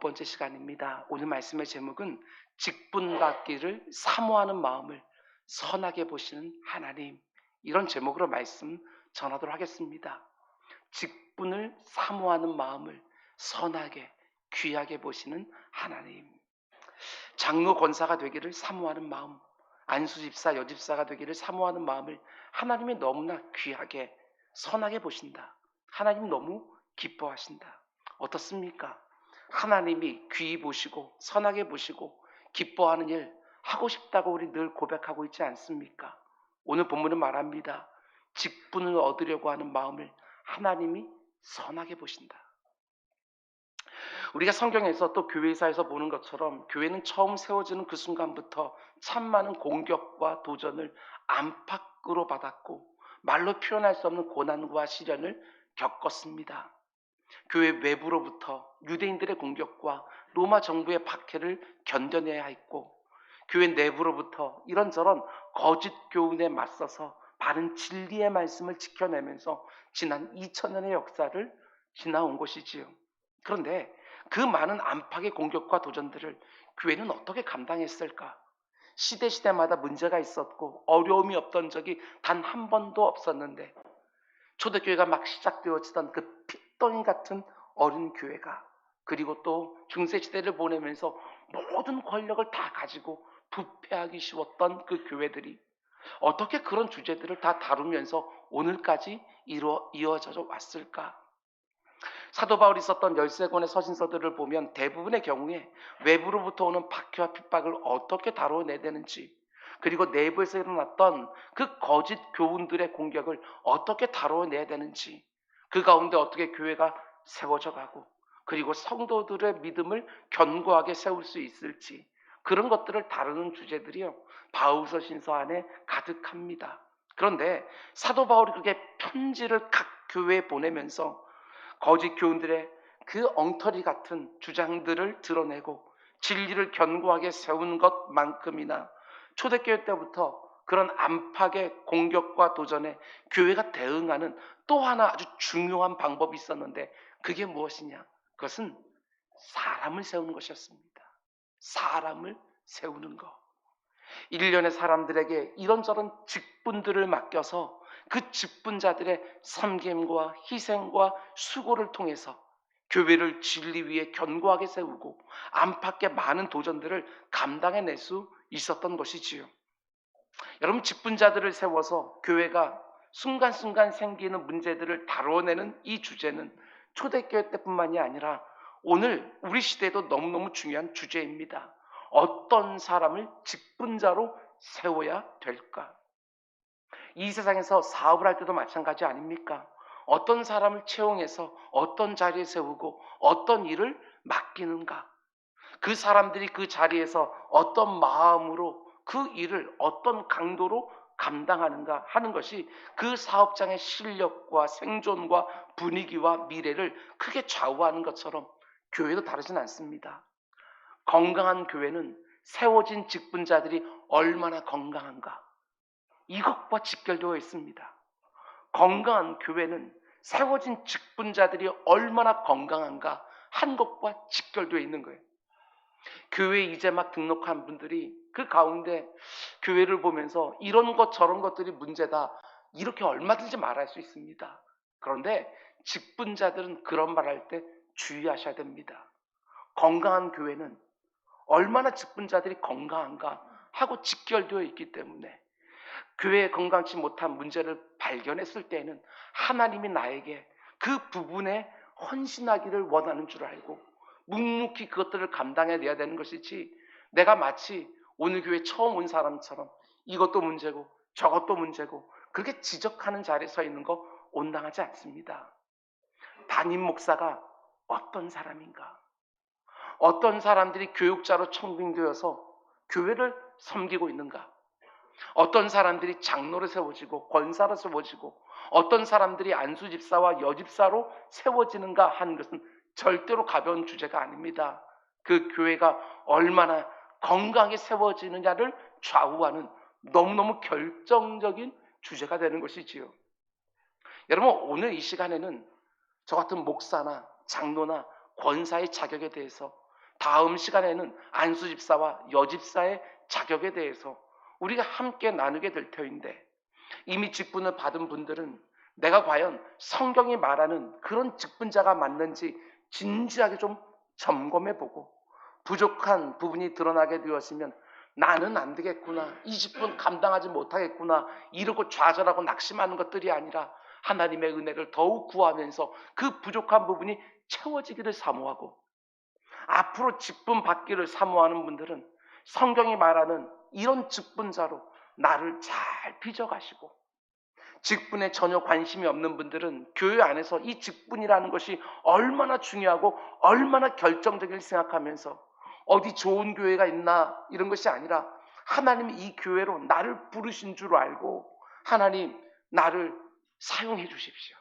번째 시간입니다. 오늘 말씀의 제목은 직분받기를 사모하는 마음을 선하게 보시는 하나님, 이런 제목으로 말씀 전하도록 하겠습니다. 직분을 사모하는 마음을 선하게 귀하게 보시는 하나님. 장로 권사가 되기를 사모하는 마음, 안수집사 여집사가 되기를 사모하는 마음을 하나님이 너무나 귀하게 선하게 보신다. 하나님 너무 기뻐하신다. 어떻습니까? 하나님이 귀히 보시고 선하게 보시고 기뻐하는 일 하고 싶다고 우리 늘 고백하고 있지 않습니까? 오늘 본문은 말합니다. 직분을 얻으려고 하는 마음을 하나님이 선하게 보신다. 우리가 성경에서 또 교회사에서 보는 것처럼 교회는 처음 세워지는 그 순간부터 참 많은 공격과 도전을 안팎으로 받았고 말로 표현할 수 없는 고난과 시련을 겪었습니다. 교회 외부로부터 유대인들의 공격과 로마 정부의 박해를 견뎌내야 했고, 교회 내부로부터 이런저런 거짓 교훈에 맞서서 바른 진리의 말씀을 지켜내면서 지난 2000년의 역사를 지나온 것이지요. 그런데 그 많은 안팎의 공격과 도전들을 교회는 어떻게 감당했을까? 시대마다 문제가 있었고 어려움이 없던 적이 단 한 번도 없었는데, 초대교회가 막 시작되어지던 그 핏덩이 같은 어린 교회가, 그리고 또 중세시대를 보내면서 모든 권력을 다 가지고 부패하기 쉬웠던 그 교회들이 어떻게 그런 주제들을 다 다루면서 오늘까지 이어져 왔을까? 사도 바울이 썼던 13권의 서신서들을 보면 대부분의 경우에 외부로부터 오는 박해와 핍박을 어떻게 다뤄내야 되는지, 그리고 내부에서 일어났던 그 거짓 교훈들의 공격을 어떻게 다뤄내야 되는지, 그 가운데 어떻게 교회가 세워져 가고 그리고 성도들의 믿음을 견고하게 세울 수 있을지, 그런 것들을 다루는 주제들이요 바울서 신서 안에 가득합니다. 그런데 사도 바울이 그렇게 편지를 각 교회에 보내면서 거짓 교훈들의 그 엉터리 같은 주장들을 드러내고 진리를 견고하게 세우는 것만큼이나 초대교회 때부터 그런 안팎의 공격과 도전에 교회가 대응하는 또 하나 아주 중요한 방법이 있었는데, 그게 무엇이냐? 그것은 사람을 세우는 것이었습니다. 사람을 세우는 것. 일련의 사람들에게 이런저런 직분들을 맡겨서 그 직분자들의 섬김과 희생과 수고를 통해서 교회를 진리 위에 견고하게 세우고 안팎의 많은 도전들을 감당해낼 수 있었던 것이지요. 여러분, 직분자들을 세워서 교회가 순간순간 생기는 문제들을 다뤄내는 이 주제는 초대교회 때뿐만이 아니라 오늘 우리 시대에도 너무너무 중요한 주제입니다. 어떤 사람을 직분자로 세워야 될까? 이 세상에서 사업을 할 때도 마찬가지 아닙니까? 어떤 사람을 채용해서 어떤 자리에 세우고 어떤 일을 맡기는가? 그 사람들이 그 자리에서 어떤 마음으로 그 일을 어떤 강도로 감당하는가 하는 것이 그 사업장의 실력과 생존과 분위기와 미래를 크게 좌우하는 것처럼 교회도 다르진 않습니다. 건강한 교회는 세워진 직분자들이 얼마나 건강한가, 이것과 직결되어 있습니다. 건강한 교회는 세워진 직분자들이 얼마나 건강한가 한 것과 직결되어 있는 거예요. 교회에 이제 막 등록한 분들이 그 가운데 교회를 보면서 이런 것 저런 것들이 문제다, 이렇게 얼마든지 말할 수 있습니다. 그런데 직분자들은 그런 말할 때 주의하셔야 됩니다. 건강한 교회는 얼마나 직분자들이 건강한가 하고 직결되어 있기 때문에 교회에 건강치 못한 문제를 발견했을 때에는 하나님이 나에게 그 부분에 헌신하기를 원하는 줄 알고 묵묵히 그것들을 감당해내야 되는 것이지, 내가 마치 오늘 교회 처음 온 사람처럼 이것도 문제고 저것도 문제고 그렇게 지적하는 자리에 서 있는 거 온당하지 않습니다. 담임 목사가 어떤 사람인가? 어떤 사람들이 교육자로 청빙되어서 교회를 섬기고 있는가? 어떤 사람들이 장로로 세워지고 권사로 세워지고 어떤 사람들이 안수집사와 여집사로 세워지는가 하는 것은 절대로 가벼운 주제가 아닙니다. 그 교회가 얼마나 건강하게 세워지느냐를 좌우하는 너무너무 결정적인 주제가 되는 것이지요. 여러분, 오늘 이 시간에는 저 같은 목사나 장로나 권사의 자격에 대해서 다음 시간에는 안수 집사와 여집사의 자격에 대해서 우리가 함께 나누게 될 터인데, 이미 직분을 받은 분들은 내가 과연 성경이 말하는 그런 직분자가 맞는지 진지하게 좀 점검해보고, 부족한 부분이 드러나게 되었으면 나는 안 되겠구나, 이 직분 감당하지 못하겠구나 이러고 좌절하고 낙심하는 것들이 아니라 하나님의 은혜를 더욱 구하면서 그 부족한 부분이 채워지기를 사모하고, 앞으로 직분 받기를 사모하는 분들은 성경이 말하는 이런 직분자로 나를 잘 빚어가시고, 직분에 전혀 관심이 없는 분들은 교회 안에서 이 직분이라는 것이 얼마나 중요하고 얼마나 결정적일 생각하면서 어디 좋은 교회가 있나 이런 것이 아니라, 하나님이 이 교회로 나를 부르신 줄 알고 하나님 나를 사용해 주십시오,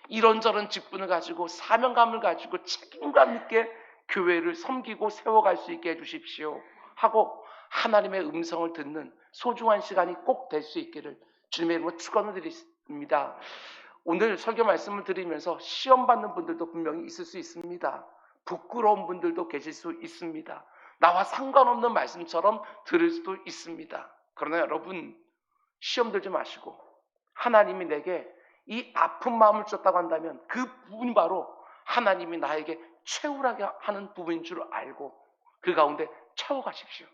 이런저런 직분을 가지고 사명감을 가지고 책임감 있게 교회를 섬기고 세워갈 수 있게 해주십시오 하고 하나님의 음성을 듣는 소중한 시간이 꼭 될 수 있기를 주님의 이름으로 축원을 드립니다. 오늘 설교 말씀을 드리면서 시험 받는 분들도 분명히 있을 수 있습니다. 부끄러운 분들도 계실 수 있습니다. 나와 상관없는 말씀처럼 들을 수도 있습니다. 그러나 여러분, 시험 들지 마시고 하나님이 내게 이 아픈 마음을 주셨다고 한다면 그 부분이 바로 하나님이 나에게 채우라게 하는 부분인 줄 알고 그 가운데 채워가십시오.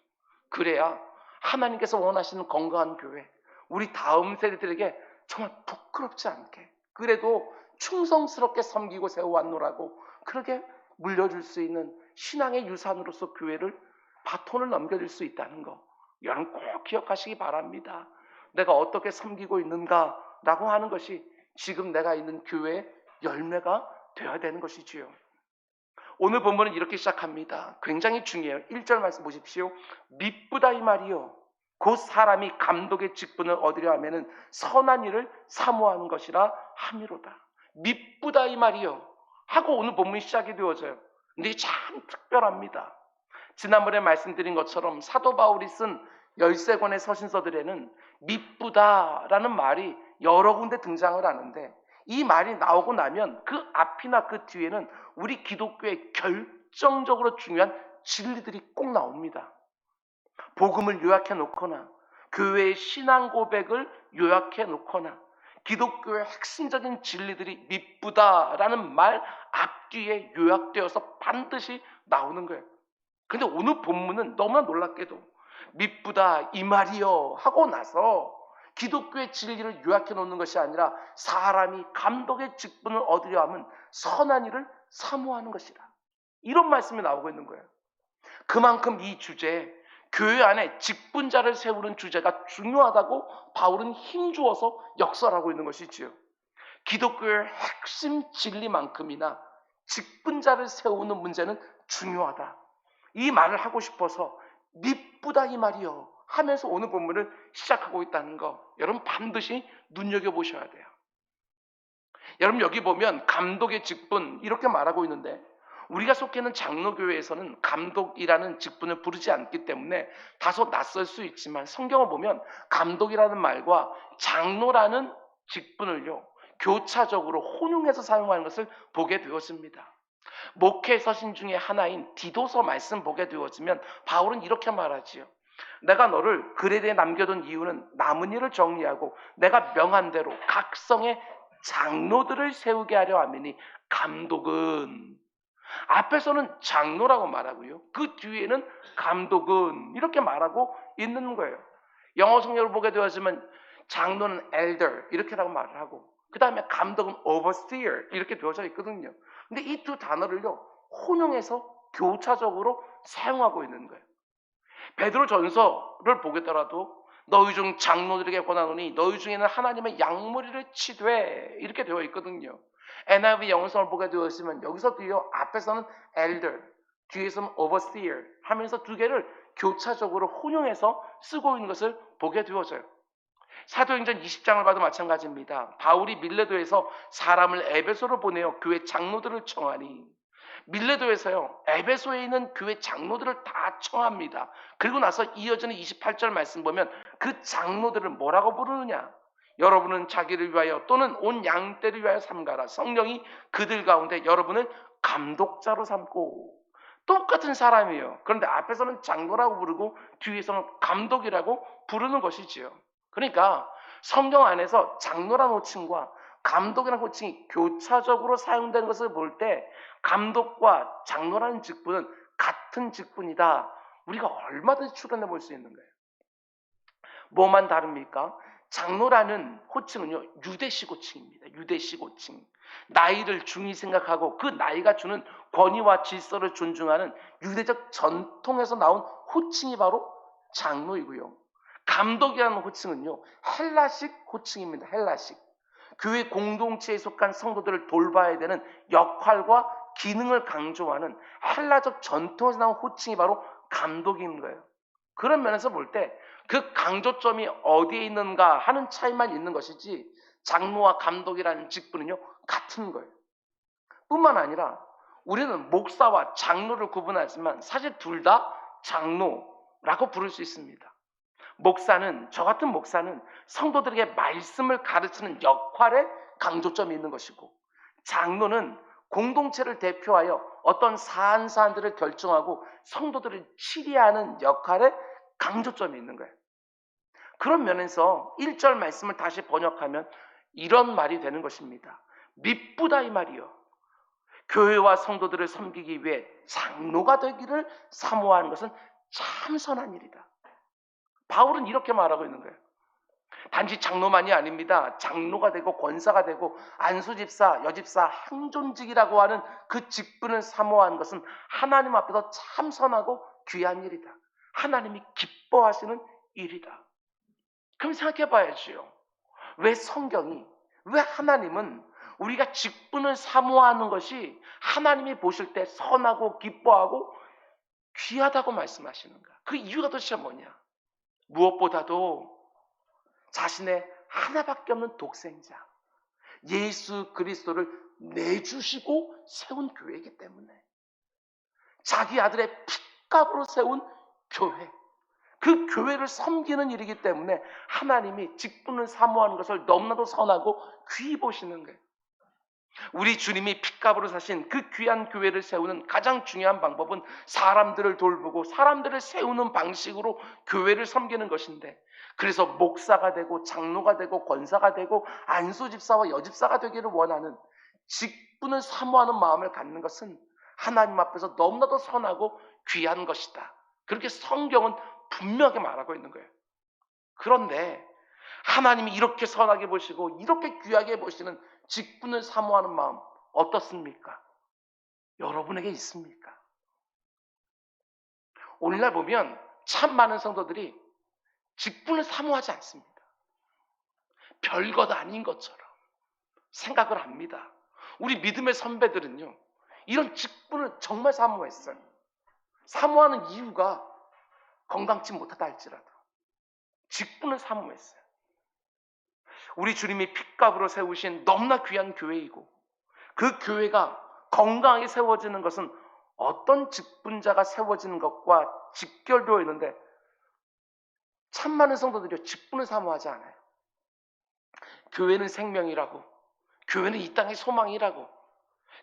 그래야 하나님께서 원하시는 건강한 교회, 우리 다음 세대들에게 정말 부끄럽지 않게, 그래도 충성스럽게 섬기고 세워왔노라고 그렇게 물려줄 수 있는 신앙의 유산으로서 교회를 바톤을 넘겨줄 수 있다는 거, 여러분 꼭 기억하시기 바랍니다. 내가 어떻게 섬기고 있는가라고 하는 것이 지금 내가 있는 교회의 열매가 되어야 되는 것이지요. 오늘 본문은 이렇게 시작합니다. 굉장히 중요해요. 1절 말씀 보십시오. 미쁘다 이 말이요, 곧 사람이 감독의 직분을 얻으려 하면은 선한 일을 사모하는 것이라 함이로다. 미쁘다 이 말이요 하고 오늘 본문이 시작이 되어져요. 근데 이게 참 특별합니다. 지난번에 말씀드린 것처럼 사도 바울이 쓴 13권의 서신서들에는 미쁘다라는 말이 여러 군데 등장을 하는데, 이 말이 나오고 나면 그 앞이나 그 뒤에는 우리 기독교의 결정적으로 중요한 진리들이 꼭 나옵니다. 복음을 요약해 놓거나 교회의 신앙 고백을 요약해 놓거나 기독교의 핵심적인 진리들이 미쁘다라는 말 앞뒤에 요약되어서 반드시 나오는 거예요. 근데 오늘 본문은 너무나 놀랍게도 미쁘다 이 말이요 하고 나서 기독교의 진리를 요약해 놓는 것이 아니라 사람이 감독의 직분을 얻으려 하면 선한 일을 사모하는 것이다, 이런 말씀이 나오고 있는 거예요. 그만큼 이 주제에 교회 안에 직분자를 세우는 주제가 중요하다고 바울은 힘주어서 역설하고 있는 것이지요. 기독교의 핵심 진리만큼이나 직분자를 세우는 문제는 중요하다, 이 말을 하고 싶어서 미쁘다 이 말이요 하면서 오늘 본문을 시작하고 있다는 거, 여러분 반드시 눈여겨보셔야 돼요. 여러분 여기 보면 감독의 직분 이렇게 말하고 있는데, 우리가 속해 있는 장로교회에서는 감독이라는 직분을 부르지 않기 때문에 다소 낯설 수 있지만, 성경을 보면 감독이라는 말과 장로라는 직분을요 교차적으로 혼용해서 사용하는 것을 보게 되었습니다. 목회 서신 중에 하나인 디도서 말씀 보게 되어지면 바울은 이렇게 말하지요. 내가 너를 그레데에 남겨둔 이유는 남은 일을 정리하고 내가 명한 대로 각 성의 장로들을 세우게 하려 함이니, 감독은, 앞에서는 장로라고 말하고요 그 뒤에는 감독은 이렇게 말하고 있는 거예요. 영어 성경을 보게 되었으면 장로는 elder 이렇게라고 말을 하고, 그 다음에 감독은 overseer 이렇게 되어져 있거든요. 근데 이 두 단어를요 혼용해서 교차적으로 사용하고 있는 거예요. 베드로 전서를 보겠더라도 너희 중 장로들에게 권하노니 너희 중에는 하나님의 양무리를 치되 이렇게 되어 있거든요. NIV 영어성을 보게 되었으면 여기서 뒤에 앞에서는 elder, 뒤에서는 overseer 하면서 두 개를 교차적으로 혼용해서 쓰고 있는 것을 보게 되어져요. 사도행전 20장을 봐도 마찬가지입니다. 바울이 밀레도에서 사람을 에베소로 보내어 교회 장로들을 청하니, 밀레도에서요 에베소에 있는 교회 장로들을 다 청합니다. 그리고 나서 이어지는 28절 말씀 보면 그 장로들을 뭐라고 부르느냐, 여러분은 자기를 위하여 또는 온 양떼를 위하여 삼가라. 성령이 그들 가운데 여러분을 감독자로 삼고, 똑같은 사람이에요. 그런데 앞에서는 장로라고 부르고 뒤에서는 감독이라고 부르는 것이지요. 그러니까 성경 안에서 장로라는 호칭과 감독이라는 호칭이 교차적으로 사용된 것을 볼 때 감독과 장로라는 직분은 같은 직분이다. 우리가 얼마든지 추론해 볼 수 있는 거예요. 뭐만 다릅니까? 장로라는 호칭은요, 유대식 호칭입니다. 유대식 호칭. 나이를 중히 생각하고 그 나이가 주는 권위와 질서를 존중하는 유대적 전통에서 나온 호칭이 바로 장로이고요. 감독이라는 호칭은요, 헬라식 호칭입니다. 헬라식. 교회 공동체에 속한 성도들을 돌봐야 되는 역할과 기능을 강조하는 헬라적 전통에서 나온 호칭이 바로 감독인 거예요. 그런 면에서 볼 때 그 강조점이 어디에 있는가 하는 차이만 있는 것이지 장로와 감독이라는 직분은요 같은 거예요. 뿐만 아니라 우리는 목사와 장로를 구분하지만 사실 둘 다 장로라고 부를 수 있습니다. 목사는, 저 같은 목사는 성도들에게 말씀을 가르치는 역할에 강조점이 있는 것이고, 장로는 공동체를 대표하여 어떤 사안들을 결정하고 성도들을 치리하는 역할에 강조점이 있는 거예요. 그런 면에서 1절 말씀을 다시 번역하면 이런 말이 되는 것입니다. 미쁘다 이 말이요. 교회와 성도들을 섬기기 위해 장로가 되기를 사모하는 것은 참 선한 일이다. 바울은 이렇게 말하고 있는 거예요. 단지 장로만이 아닙니다. 장로가 되고 권사가 되고 안수집사, 여집사, 항존직이라고 하는 그 직분을 사모하는 것은 하나님 앞에서 참 선하고 귀한 일이다. 하나님이 기뻐하시는 일이다. 그럼 생각해 봐야지요. 왜 성경이, 왜 하나님은 우리가 직분을 사모하는 것이 하나님이 보실 때 선하고 기뻐하고 귀하다고 말씀하시는가? 그 이유가 도대체 뭐냐? 무엇보다도 자신의 하나밖에 없는 독생자 예수 그리스도를 내주시고 세운 교회이기 때문에, 자기 아들의 핏값으로 세운 교회, 그 교회를 섬기는 일이기 때문에 하나님이 직분을 사모하는 것을 너무나도 선하고 귀히 보시는 거예요. 우리 주님이 핏값으로 사신 그 귀한 교회를 세우는 가장 중요한 방법은 사람들을 돌보고 사람들을 세우는 방식으로 교회를 섬기는 것인데, 그래서 목사가 되고 장로가 되고 권사가 되고 안수집사와 여집사가 되기를 원하는 직분을 사모하는 마음을 갖는 것은 하나님 앞에서 너무나도 선하고 귀한 것이다. 그렇게 성경은 분명하게 말하고 있는 거예요. 그런데 하나님이 이렇게 선하게 보시고 이렇게 귀하게 보시는 직분을 사모하는 마음 어떻습니까? 여러분에게 있습니까? 오늘날 보면 참 많은 성도들이 직분을 사모하지 않습니다. 별것 아닌 것처럼 생각을 합니다. 우리 믿음의 선배들은요, 이런 직분을 정말 사모했어요. 사모하는 이유가 건강치 못하다 할지라도 직분을 사모했어요. 우리 주님이 핏값으로 세우신 너무나 귀한 교회이고, 그 교회가 건강하게 세워지는 것은 어떤 직분자가 세워지는 것과 직결되어 있는데, 참 많은 성도들이 직분을 사모하지 않아요. 교회는 생명이라고, 교회는 이 땅의 소망이라고,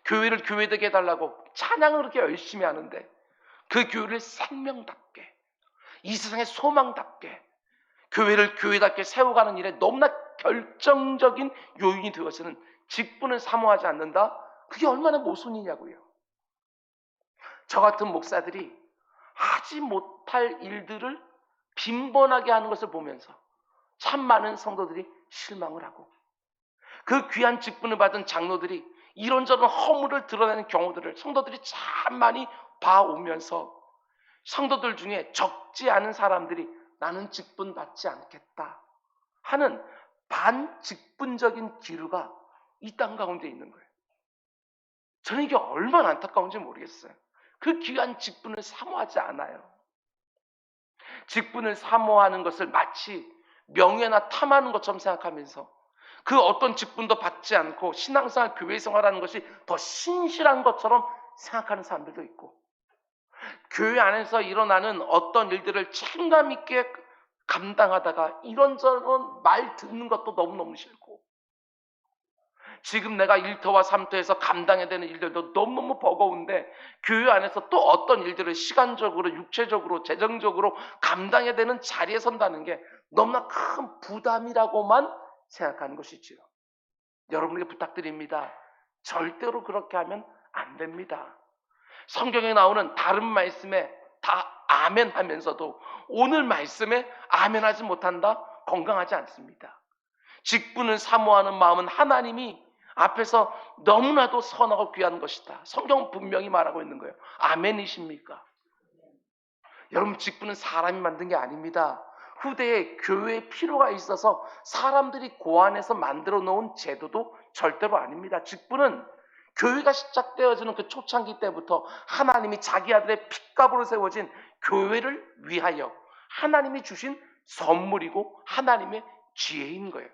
교회를 교회되게 해달라고 찬양을 그렇게 열심히 하는데, 그 교회를 생명답게, 이 세상의 소망답게, 교회를 교회답게 세워가는 일에 너무나 결정적인 요인이 되어서는 직분을 사모하지 않는다? 그게 얼마나 모순이냐고요. 저 같은 목사들이 하지 못할 일들을 빈번하게 하는 것을 보면서 참 많은 성도들이 실망을 하고, 그 귀한 직분을 받은 장로들이 이런저런 허물을 드러내는 경우들을 성도들이 참 많이 봐오면서 성도들 중에 적지 않은 사람들이 나는 직분 받지 않겠다 하는 반직분적인 기류가 이 땅 가운데 있는 거예요. 저는 이게 얼마나 안타까운지 모르겠어요. 그 귀한 직분을 사모하지 않아요. 직분을 사모하는 것을 마치 명예나 탐하는 것처럼 생각하면서 그 어떤 직분도 받지 않고 신앙생활, 교회생활하는 것이 더 신실한 것처럼 생각하는 사람들도 있고, 교회 안에서 일어나는 어떤 일들을 책임감 있게 감당하다가 이런저런 말 듣는 것도 너무너무 싫고, 지금 내가 1터와 3터에서 감당해야 되는 일들도 너무너무 버거운데 교회 안에서 또 어떤 일들을 시간적으로, 육체적으로, 재정적으로 감당해야 되는 자리에 선다는 게 너무나 큰 부담이라고만 생각하는 것이지요. 여러분에게 부탁드립니다. 절대로 그렇게 하면 안 됩니다. 성경에 나오는 다른 말씀에 다 아멘 하면서도 오늘 말씀에 아멘 하지 못한다? 건강하지 않습니다. 직분을 사모하는 마음은 하나님이 앞에서 너무나도 선하고 귀한 것이다. 성경은 분명히 말하고 있는 거예요. 아멘이십니까? 여러분, 직분은 사람이 만든 게 아닙니다. 후대에 교회에 필요가 있어서 사람들이 고안해서 만들어 놓은 제도도 절대로 아닙니다. 직분은 교회가 시작되어지는 그 초창기 때부터 하나님이 자기 아들의 핏값으로 세워진 교회를 위하여 하나님이 주신 선물이고 하나님의 지혜인 거예요.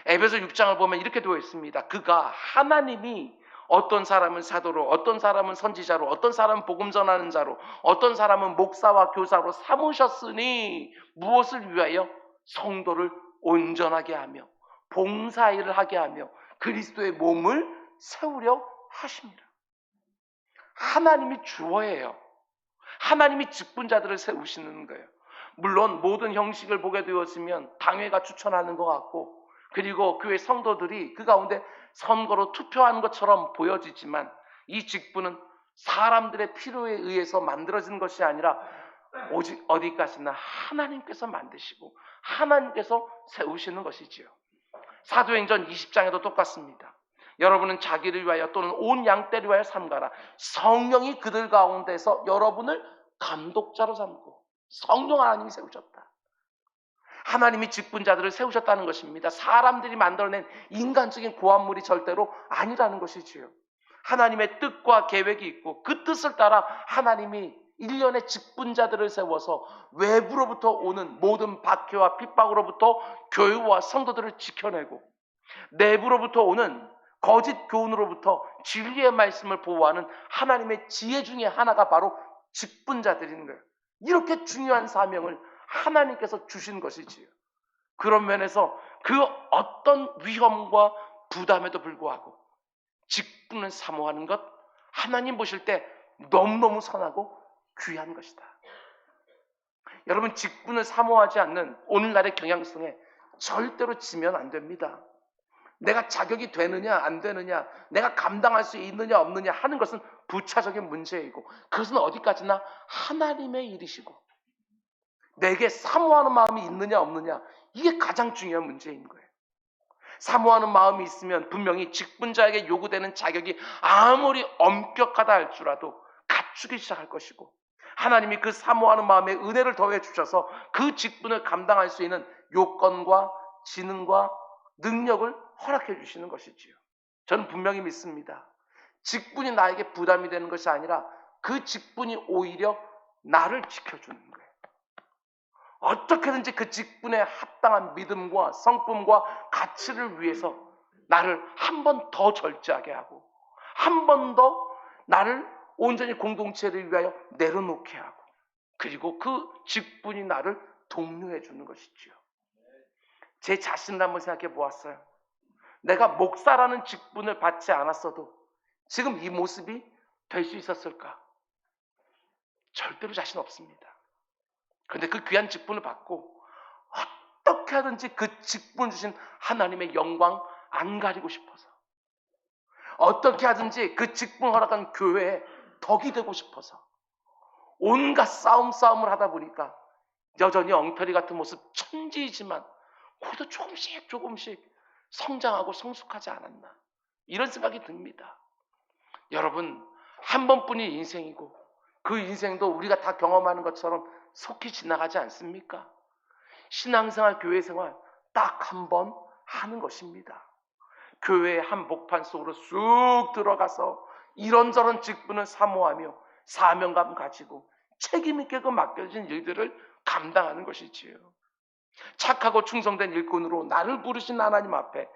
에베소 6장을 보면 이렇게 되어 있습니다. 그가 하나님이 어떤 사람은 사도로, 어떤 사람은 선지자로, 어떤 사람은 복음 전하는 자로, 어떤 사람은 목사와 교사로 삼으셨으니 무엇을 위하여? 성도를 온전하게 하며 봉사일을 하게 하며 그리스도의 몸을 세우려 하십니다. 하나님이 주어예요. 하나님이 직분자들을 세우시는 거예요. 물론 모든 형식을 보게 되었으면 당회가 추천하는 것 같고, 그리고 교회 성도들이 그 가운데 선거로 투표하는 것처럼 보여지지만 이 직분은 사람들의 필요에 의해서 만들어진 것이 아니라 오직 어디까지나 하나님께서 만드시고 하나님께서 세우시는 것이지요. 사도행전 20장에도 똑같습니다. 여러분은 자기를 위하여 또는 온 양떼를 위하여 삼가라. 성령이 그들 가운데서 여러분을 감독자로 삼고, 성령 하나님이 세우셨다. 하나님이 직분자들을 세우셨다는 것입니다. 사람들이 만들어낸 인간적인 고안물이 절대로 아니라는 것이지요. 하나님의 뜻과 계획이 있고 그 뜻을 따라 하나님이 일련의 직분자들을 세워서 외부로부터 오는 모든 박해와 핍박으로부터 교회와 성도들을 지켜내고, 내부로부터 오는 거짓 교훈으로부터 진리의 말씀을 보호하는 하나님의 지혜 중에 하나가 바로 직분자들인 거예요. 이렇게 중요한 사명을 하나님께서 주신 것이지요. 그런 면에서 그 어떤 위험과 부담에도 불구하고 직분을 사모하는 것, 하나님 보실 때 너무너무 선하고 귀한 것이다. 여러분, 직분을 사모하지 않는 오늘날의 경향성에 절대로 지면 안 됩니다. 내가 자격이 되느냐 안 되느냐, 내가 감당할 수 있느냐 없느냐 하는 것은 부차적인 문제이고, 그것은 어디까지나 하나님의 일이시고, 내게 사모하는 마음이 있느냐 없느냐, 이게 가장 중요한 문제인 거예요. 사모하는 마음이 있으면 분명히 직분자에게 요구되는 자격이 아무리 엄격하다 할지라도 갖추기 시작할 것이고, 하나님이 그 사모하는 마음에 은혜를 더해 주셔서 그 직분을 감당할 수 있는 요건과 지능과 능력을 허락해 주시는 것이지요. 저는 분명히 믿습니다. 직분이 나에게 부담이 되는 것이 아니라 그 직분이 오히려 나를 지켜주는 거예요. 어떻게든지 그 직분에 합당한 믿음과 성품과 가치를 위해서 나를 한 번 더 절제하게 하고, 한 번 더 나를 온전히 공동체를 위하여 내려놓게 하고, 그리고 그 직분이 나를 독려해 주는 것이지요. 제 자신을 한번 생각해 보았어요. 내가 목사라는 직분을 받지 않았어도 지금 이 모습이 될 수 있었을까? 절대로 자신 없습니다. 그런데 그 귀한 직분을 받고 어떻게 하든지 그 직분 주신 하나님의 영광 안 가리고 싶어서, 어떻게 하든지 그 직분 허락한 교회에 덕이 되고 싶어서 온갖 싸움을 하다 보니까 여전히 엉터리 같은 모습, 천지이지만 그래도 조금씩 성장하고 성숙하지 않았나, 이런 생각이 듭니다. 여러분, 한 번뿐인 인생이고 그 인생도 우리가 다 경험하는 것처럼 속히 지나가지 않습니까? 신앙생활, 교회생활 딱 한 번 하는 것입니다. 교회의 한복판 속으로 쑥 들어가서 이런저런 직분을 사모하며 사명감 가지고 책임있게 그 맡겨진 일들을 감당하는 것이지요. 착하고 충성된 일꾼으로 나를 부르신 하나님 앞에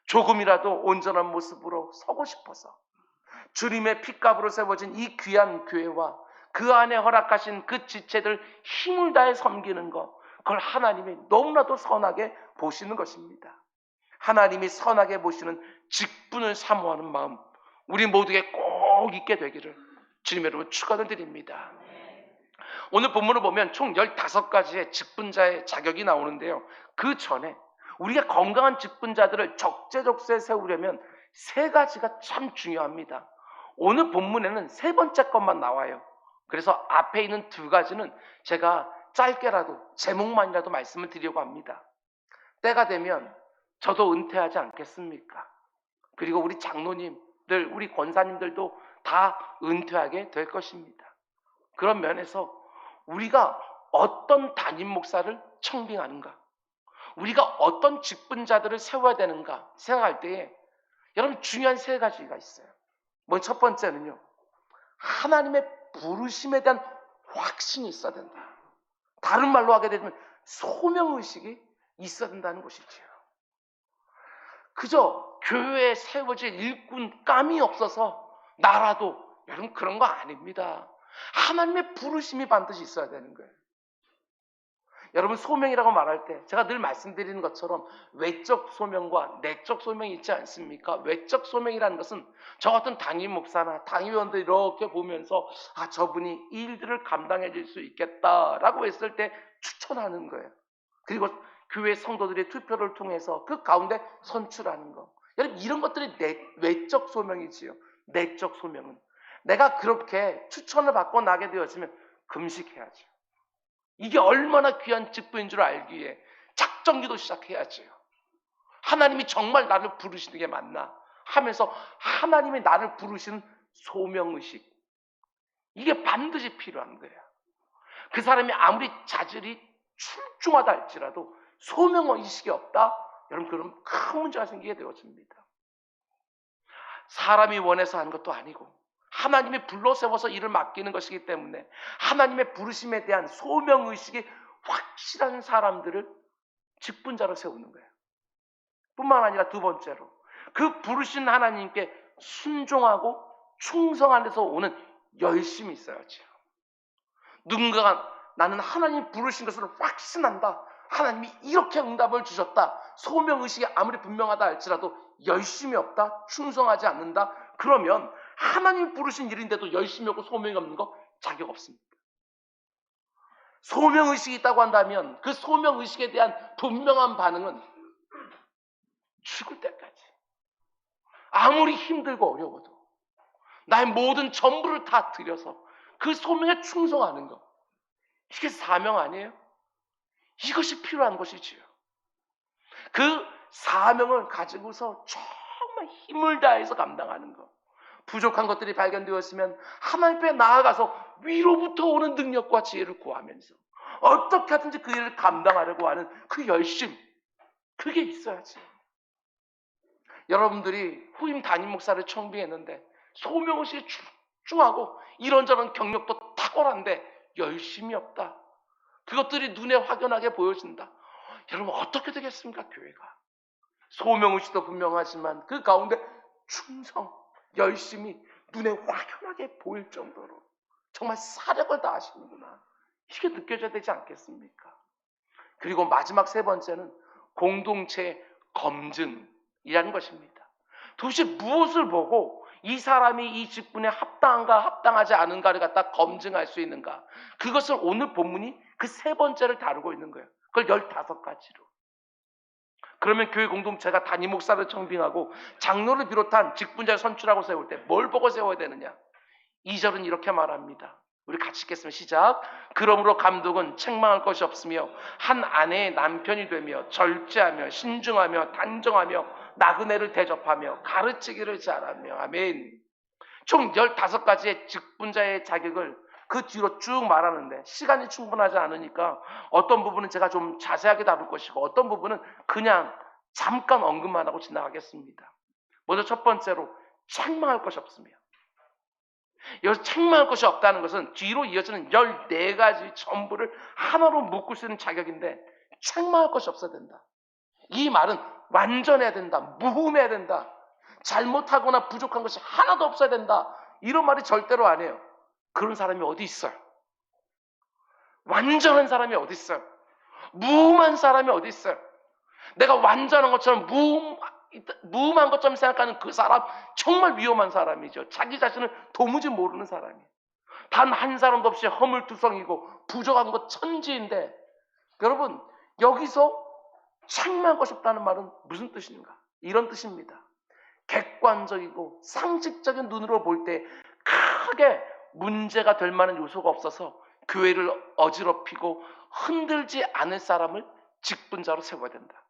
조금이라도 온전한 모습으로 서고 싶어서 주님의 핏값으로 세워진 이 귀한 교회와 그 안에 허락하신 그 지체들 힘을 다해 섬기는 것, 그걸 하나님이 너무나도 선하게 보시는 것입니다. 하나님이 선하게 보시는 직분을 사모하는 마음, 우리 모두에게 꼭 있게 되기를 주님의 이름으로 축원을 드립니다. 오늘 본문을 보면 총 15가지의 직분자의 자격이 나오는데요. 그 전에 우리가 건강한 직분자들을 적재적소에 세우려면 3가지가 참 중요합니다. 오늘 본문에는 3번째 것만 나와요. 그래서 앞에 있는 2가지는 제가 짧게라도 제목만이라도 말씀을 드리려고 합니다. 때가 되면 저도 은퇴하지 않겠습니까? 그리고 우리 장로님들, 우리 권사님들도 다 은퇴하게 될 것입니다. 그런 면에서 우리가 어떤 담임 목사를 청빙하는가, 우리가 어떤 직분자들을 세워야 되는가 생각할 때에 여러분 중요한 3가지가 있어요. 먼저 첫 번째는요, 하나님의 부르심에 대한 확신이 있어야 된다. 다른 말로 하게 되면 소명의식이 있어야 된다는 것이지요. 그저 교회에 세워질 일꾼감이 없어서 나라도, 여러분 그런 거 아닙니다. 하나님의 부르심이 반드시 있어야 되는 거예요. 여러분 소명이라고 말할 때 제가 늘 말씀드리는 것처럼 외적 소명과 내적 소명이 있지 않습니까? 외적 소명이라는 것은 저 같은 담임 목사나 당위원들 이렇게 보면서 저분이 이 일들을 감당해 줄 수 있겠다라고 했을 때 추천하는 거예요. 그리고 교회 성도들의 투표를 통해서 그 가운데 선출하는 거. 여러분 이런 것들이 외적 소명이지요. 내적 소명은 내가 그렇게 추천을 받고 나게 되었으면 금식해야죠. 이게 얼마나 귀한 직분인 줄 알기에 작정기도 시작해야지요. 하나님이 정말 나를 부르시는 게 맞나 하면서 하나님이 나를 부르시는 소명의식, 이게 반드시 필요한 거예요. 그 사람이 아무리 자질이 출중하다 할지라도 소명의식이 없다, 여러분 그럼 큰 문제가 생기게 되어집니다. 사람이 원해서 하는 것도 아니고 하나님이 불러 세워서 일을 맡기는 것이기 때문에 하나님의 부르심에 대한 소명의식이 확실한 사람들을 직분자로 세우는 거예요. 뿐만 아니라 2번째로 그 부르신 하나님께 순종하고 충성한 데서 오는 열심이 있어야죠. 누군가가 나는 하나님 부르신 것을 확신한다, 하나님이 이렇게 응답을 주셨다, 소명의식이 아무리 분명하다 할지라도 열심이 없다, 충성하지 않는다, 그러면 하나님 부르신 일인데도 열심히 없고 소명이 없는 거 자격 없습니다. 소명의식이 있다고 한다면 그 소명의식에 대한 분명한 반응은 죽을 때까지 아무리 힘들고 어려워도 나의 모든 전부를 다 들여서 그 소명에 충성하는 것, 이게 사명 아니에요? 이것이 필요한 것이지요. 그 사명을 가지고서 정말 힘을 다해서 감당하는 것, 부족한 것들이 발견되었으면 하나님 앞에 나아가서 위로부터 오는 능력과 지혜를 구하면서 어떻게 하든지 그 일을 감당하려고 하는 그 열심, 그게 있어야지. 여러분들이 후임 담임 목사를 청빙했는데 소명의식이 출중하고 이런저런 경력도 탁월한데 열심이 없다, 그것들이 눈에 확연하게 보여진다. 여러분 어떻게 되겠습니까? 교회가 소명의식도 분명하지만 그 가운데 충성, 열심이 눈에 확연하게 보일 정도로 정말 사력을 다하시는구나, 이게 느껴져야 되지 않겠습니까? 그리고 마지막 3번째는 공동체 검증이라는 것입니다. 도대체 무엇을 보고 이 사람이 이 직분에 합당한가 합당하지 않은가를 갖다 검증할 수 있는가, 그것을 오늘 본문이 그 3번째를 다루고 있는 거예요. 그걸 15가지로. 그러면 교회 공동체가 담임 목사를 청빙하고 장로를 비롯한 직분자를 선출하고 세울 때 뭘 보고 세워야 되느냐? 2절은 이렇게 말합니다. 우리 같이 읽겠습니다. 시작. 그러므로 감독은 책망할 것이 없으며 한 아내의 남편이 되며 절제하며 신중하며 단정하며 나그네를 대접하며 가르치기를 잘하며. 아멘. 총 15가지의 직분자의 자격을 그 뒤로 쭉 말하는데 시간이 충분하지 않으니까 어떤 부분은 제가 좀 자세하게 다룰 것이고 어떤 부분은 그냥 잠깐 언급만 하고 지나가겠습니다. 먼저 첫 번째로 책망할 것이 없으며, 여기서 책망할 것이 없다는 것은 뒤로 이어지는 14가지 전부를 하나로 묶을 수 있는 자격인데 책망할 것이 없어야 된다. 이 말은 완전해야 된다, 무흠해야 된다, 잘못하거나 부족한 것이 하나도 없어야 된다, 이런 말이 절대로 아니에요. 그런 사람이 어디 있어요? 완전한 사람이 어디 있어요? 무흠한 사람이 어디 있어요? 내가 완전한 것처럼 무음한 것처럼 생각하는 그 사람, 정말 위험한 사람이죠. 자기 자신을 도무지 모르는 사람이에요. 단 한 사람도 없이 허물투성이고 부족한 것 천지인데, 여러분, 여기서 책망할 것이 없다는 말은 무슨 뜻인가? 이런 뜻입니다. 객관적이고 상식적인 눈으로 볼 때 크게 문제가 될 만한 요소가 없어서 교회를 어지럽히고 흔들지 않을 사람을 직분자로 세워야 된다.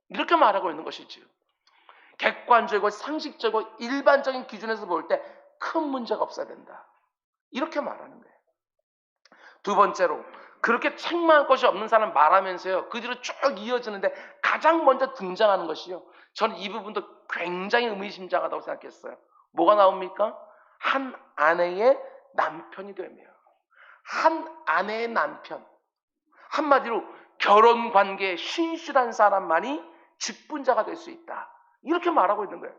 이렇게 말하고 있는 것이지요. 객관적이고 상식적이고 일반적인 기준에서 볼 때 큰 문제가 없어야 된다. 이렇게 말하는 거예요. 두 번째로, 그렇게 책망할 것이 없는 사람 말하면서요, 그 뒤로 쭉 이어지는데 가장 먼저 등장하는 것이요, 저는 이 부분도 굉장히 의미심장하다고 생각했어요. 뭐가 나옵니까? 한 아내의 남편이 되며. 한 아내의 남편. 한마디로 결혼 관계에 신실한 사람만이 직분자가 될 수 있다. 이렇게 말하고 있는 거예요.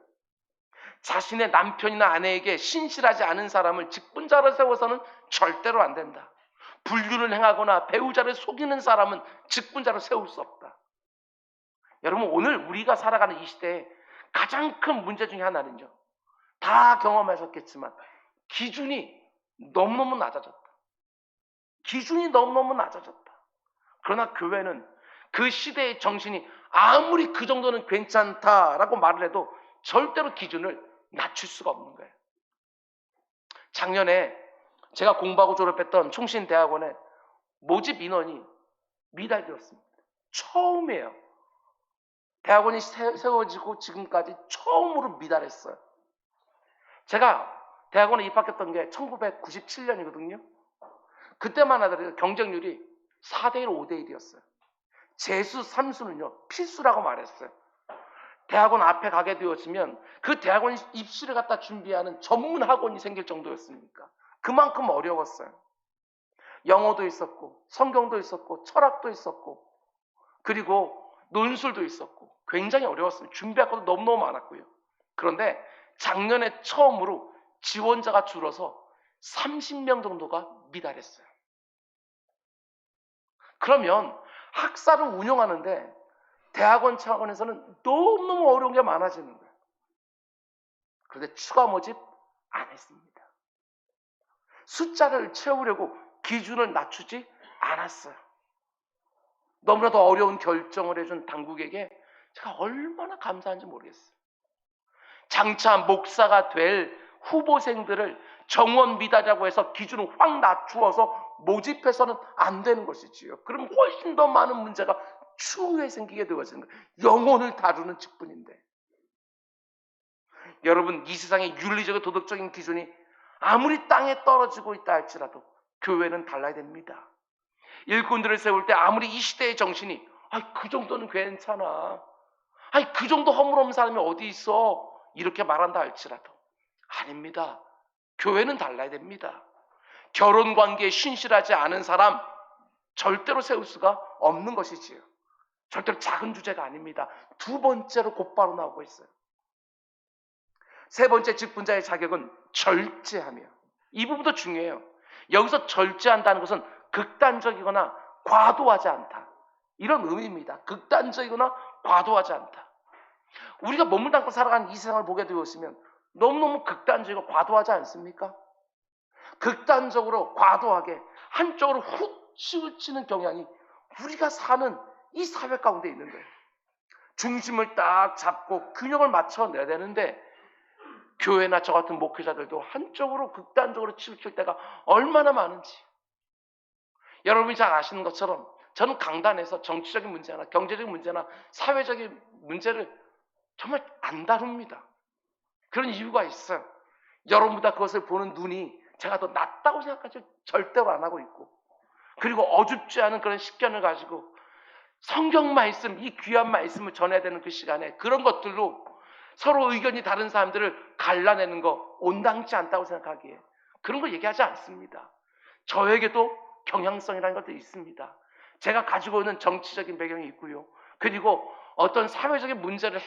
자신의 남편이나 아내에게 신실하지 않은 사람을 직분자로 세워서는 절대로 안 된다. 불륜을 행하거나 배우자를 속이는 사람은 직분자로 세울 수 없다. 여러분, 오늘 우리가 살아가는 이 시대에 가장 큰 문제 중에 하나는요, 다 경험하셨겠지만 기준이 너무너무 낮아졌다. 기준이 너무너무 낮아졌다. 그러나 교회는 그 시대의 정신이 아무리 그 정도는 괜찮다라고 말을 해도 절대로 기준을 낮출 수가 없는 거예요. 작년에 제가 공부하고 졸업했던 총신대학원에 모집 인원이 미달되었습니다. 처음이에요. 대학원이 세워지고 지금까지 처음으로 미달했어요. 제가 대학원에 입학했던 게 1997년이거든요. 그때만 하더라도 경쟁률이 4대1, 5대1이었어요. 재수, 삼수는요, 필수라고 말했어요. 대학원 앞에 가게 되었으면 그 대학원 입시를 갖다 준비하는 전문 학원이 생길 정도였으니까 그만큼 어려웠어요. 영어도 있었고 성경도 있었고 철학도 있었고 그리고 논술도 있었고 굉장히 어려웠어요. 준비할 것도 너무너무 많았고요. 그런데 작년에 처음으로 지원자가 줄어서 30명 정도가 미달했어요. 그러면 학사를 운영하는데 대학원 차원에서는 너무너무 어려운 게 많아지는 거예요. 그런데 추가 모집 안 했습니다. 숫자를 채우려고 기준을 낮추지 않았어요. 너무나도 어려운 결정을 해준 당국에게 제가 얼마나 감사한지 모르겠어요. 장차 목사가 될 후보생들을 정원 미달이라고 해서 기준을 확 낮추어서 모집해서는 안 되는 것이지요. 그럼 훨씬 더 많은 문제가 추후에 생기게 되어지는 거예요. 영혼을 다루는 직분인데. 여러분, 이 세상의 윤리적인 도덕적인 기준이 아무리 땅에 떨어지고 있다 할지라도 교회는 달라야 됩니다. 일꾼들을 세울 때 아무리 이 시대의 정신이 그 정도는 괜찮아, 그 정도 허물없는 사람이 어디 있어, 이렇게 말한다 할지라도 아닙니다. 교회는 달라야 됩니다. 결혼관계에 신실하지 않은 사람 절대로 세울 수가 없는 것이지요. 절대로 작은 주제가 아닙니다. 두 번째로 곧바로 나오고 있어요. 세 번째 직분자의 자격은 절제하며. 이 부분도 중요해요. 여기서 절제한다는 것은 극단적이거나 과도하지 않다, 이런 의미입니다. 극단적이거나 과도하지 않다. 우리가 몸을 담고 살아가는 이 세상을 보게 되었으면 너무너무 극단적이고 과도하지 않습니까? 극단적으로 과도하게 한쪽으로 훅 치우치는 경향이 우리가 사는 이 사회 가운데 있는 거예요. 중심을 딱 잡고 균형을 맞춰내야 되는데 교회나 저 같은 목회자들도 한쪽으로 극단적으로 치우칠 때가 얼마나 많은지 여러분이 잘 아시는 것처럼 저는 강단에서 정치적인 문제나 경제적인 문제나 사회적인 문제를 정말 안 다룹니다. 그런 이유가 있어요. 여러분보다 그것을 보는 눈이 제가 더 낫다고 생각하지 절대로 안 하고 있고, 그리고 어줍지 않은 그런 식견을 가지고 성경 말씀, 이 귀한 말씀을 전해야 되는 그 시간에 그런 것들로 서로 의견이 다른 사람들을 갈라내는 거 온당치 않다고 생각하기에 그런 거 얘기하지 않습니다. 저에게도 경향성이라는 것도 있습니다. 제가 가지고 있는 정치적인 배경이 있고요. 그리고 어떤 사회적인 문제를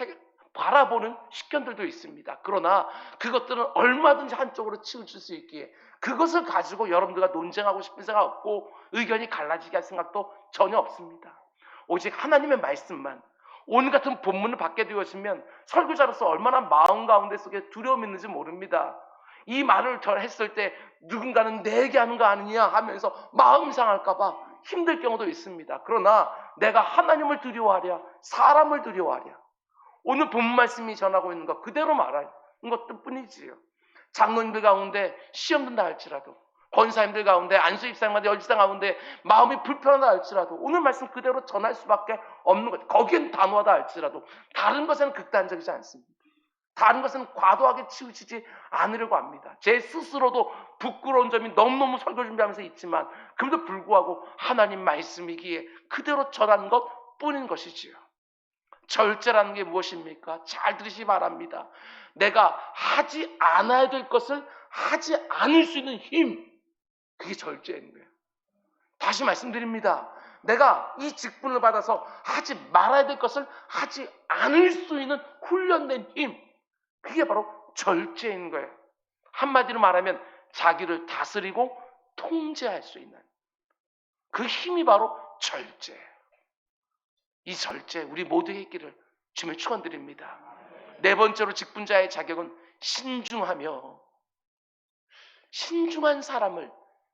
바라보는 식견들도 있습니다. 그러나 그것들은 얼마든지 한쪽으로 치우칠 수 있기에 그것을 가지고 여러분들과 논쟁하고 싶은 생각 없고 의견이 갈라지게 할 생각도 전혀 없습니다. 오직 하나님의 말씀만, 오늘 같은 본문을 받게 되었으면 설교자로서 얼마나 마음 가운데 속에 두려움이 있는지 모릅니다. 이 말을 했을 때 누군가는 내 얘기하는 거 아니냐 하면서 마음 상할까 봐 힘들 경우도 있습니다. 그러나 내가 하나님을 두려워하랴 사람을 두려워하랴, 오늘 본 말씀이 전하고 있는 것 그대로 말하는 것 뿐이지요. 장로님들 가운데 시험 든다 할지라도, 권사님들 가운데 안수입사님과 열지상 가운데 마음이 불편하다 할지라도 오늘 말씀 그대로 전할 수밖에 없는 것. 거기엔 단호하다 할지라도 다른 것은 극단적이지 않습니다. 다른 것은 과도하게 치우치지 않으려고 합니다. 제 스스로도 부끄러운 점이 너무너무 설교 준비하면서 있지만 그럼에도 불구하고 하나님 말씀이기에 그대로 전하는 것 뿐인 것이지요. 절제라는 게 무엇입니까? 잘 들으시기 바랍니다. 내가 하지 않아야 될 것을 하지 않을 수 있는 힘, 그게 절제인 거예요. 다시 말씀드립니다. 내가 이 직분을 받아서 하지 말아야 될 것을 하지 않을 수 있는 훈련된 힘, 그게 바로 절제인 거예요. 한마디로 말하면 자기를 다스리고 통제할 수 있는 그 힘이 바로 절제예요. 이 절제 우리 모두에게 있기를 주님의 축원드립니다. 네 번째로 직분자의 자격은 신중하며, 신중한 사람을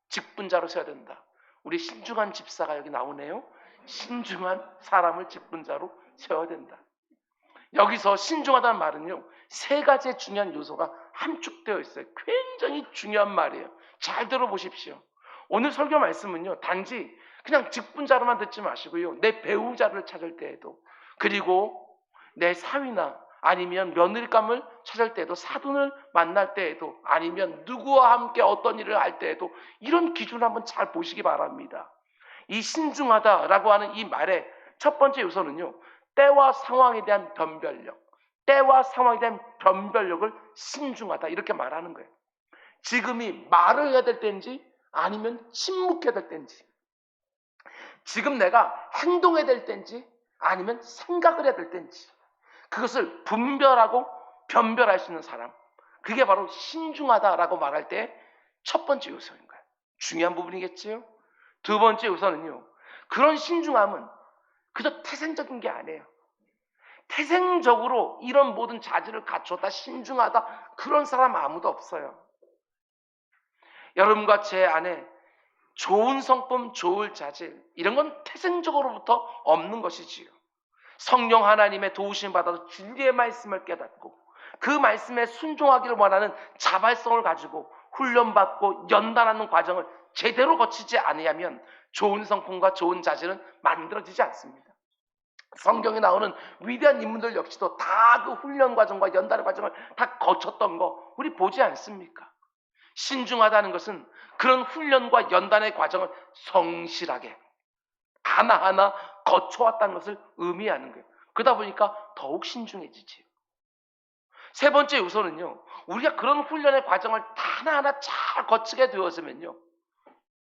직분자로 세워야 된다. 우리 신중한 집사가 여기 나오네요. 신중한 사람을 직분자로 세워야 된다. 여기서 신중하다는 말은요, 세 가지의 중요한 요소가 함축되어 있어요. 굉장히 중요한 말이에요. 잘 들어보십시오. 오늘 설교 말씀은요, 단지 그냥 직분자로만 듣지 마시고요, 내 배우자를 찾을 때에도, 그리고 내 사위나 아니면 며느리감을 찾을 때에도, 사돈을 만날 때에도, 아니면 누구와 함께 어떤 일을 할 때에도 이런 기준을 한번 잘 보시기 바랍니다. 이 신중하다라고 하는 이 말의 첫 번째 요소는요, 때와 상황에 대한 변별력, 때와 상황에 대한 변별력을 신중하다 이렇게 말하는 거예요. 지금이 말을 해야 될 때인지 아니면 침묵해야 될 때인지, 지금 내가 행동해야 될 때인지 아니면 생각을 해야 될 때인지, 그것을 분별하고 변별할 수 있는 사람, 그게 바로 신중하다라고 말할 때 첫 번째 요소인 거예요. 중요한 부분이겠지요. 두 번째 요소는요, 그런 신중함은 그저 태생적인 게 아니에요. 태생적으로 이런 모든 자질을 갖췄다 신중하다 그런 사람 아무도 없어요. 여러분과 제 안에 좋은 성품, 좋은 자질, 이런 건 태생적으로부터 없는 것이지요. 성령 하나님의 도우심 받아서 진리의 말씀을 깨닫고 그 말씀에 순종하기를 원하는 자발성을 가지고 훈련받고 연단하는 과정을 제대로 거치지 않으면 좋은 성품과 좋은 자질은 만들어지지 않습니다. 성경에 나오는 위대한 인물들 역시도 다 그 훈련 과정과 연단의 과정을 다 거쳤던 거 우리 보지 않습니까? 신중하다는 것은 그런 훈련과 연단의 과정을 성실하게 하나하나 거쳐왔다는 것을 의미하는 거예요. 그러다 보니까 더욱 신중해지지요. 세 번째 요소는요, 우리가 그런 훈련의 과정을 하나하나 잘 거치게 되었으면요,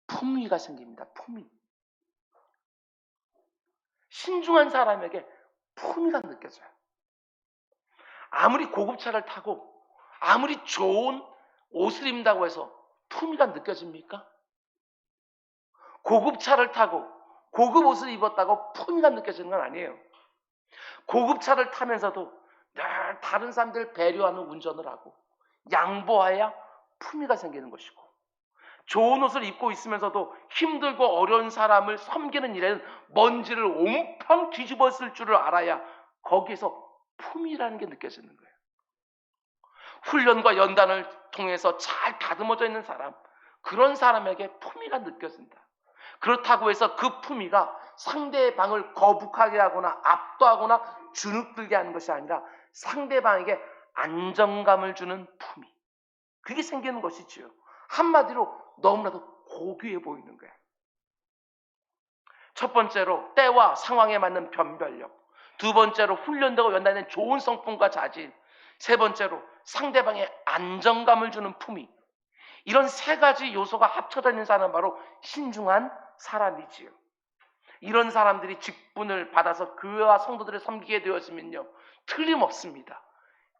품위가 생깁니다. 품위. 신중한 사람에게 품위가 느껴져요. 아무리 고급차를 타고 아무리 좋은 옷을 입는다고 해서 품위가 느껴집니까? 고급차를 타고 고급 옷을 입었다고 품위가 느껴지는 건 아니에요. 고급차를 타면서도 늘 다른 사람들 배려하는 운전을 하고 양보해야 품위가 생기는 것이고, 좋은 옷을 입고 있으면서도 힘들고 어려운 사람을 섬기는 일에는 먼지를 온팡 뒤집어 쓸 줄을 알아야 거기에서 품위라는 게 느껴지는 거예요. 훈련과 연단을 통해서 잘 다듬어져 있는 사람, 그런 사람에게 품위가 느껴진다. 그렇다고 해서 그 품위가 상대방을 거북하게 하거나 압도하거나 주눅들게 하는 것이 아니라 상대방에게 안정감을 주는 품위, 그게 생기는 것이지요. 한마디로 너무나도 고귀해 보이는 거예요. 첫 번째로 때와 상황에 맞는 변별력, 두 번째로 훈련되고 연단된 좋은 성품과 자질, 세 번째로 상대방의 안정감을 주는 품위, 이런 세 가지 요소가 합쳐져 있는 사람은 바로 신중한 사람이지요. 이런 사람들이 직분을 받아서 교회와 성도들을 섬기게 되었으면요, 틀림없습니다.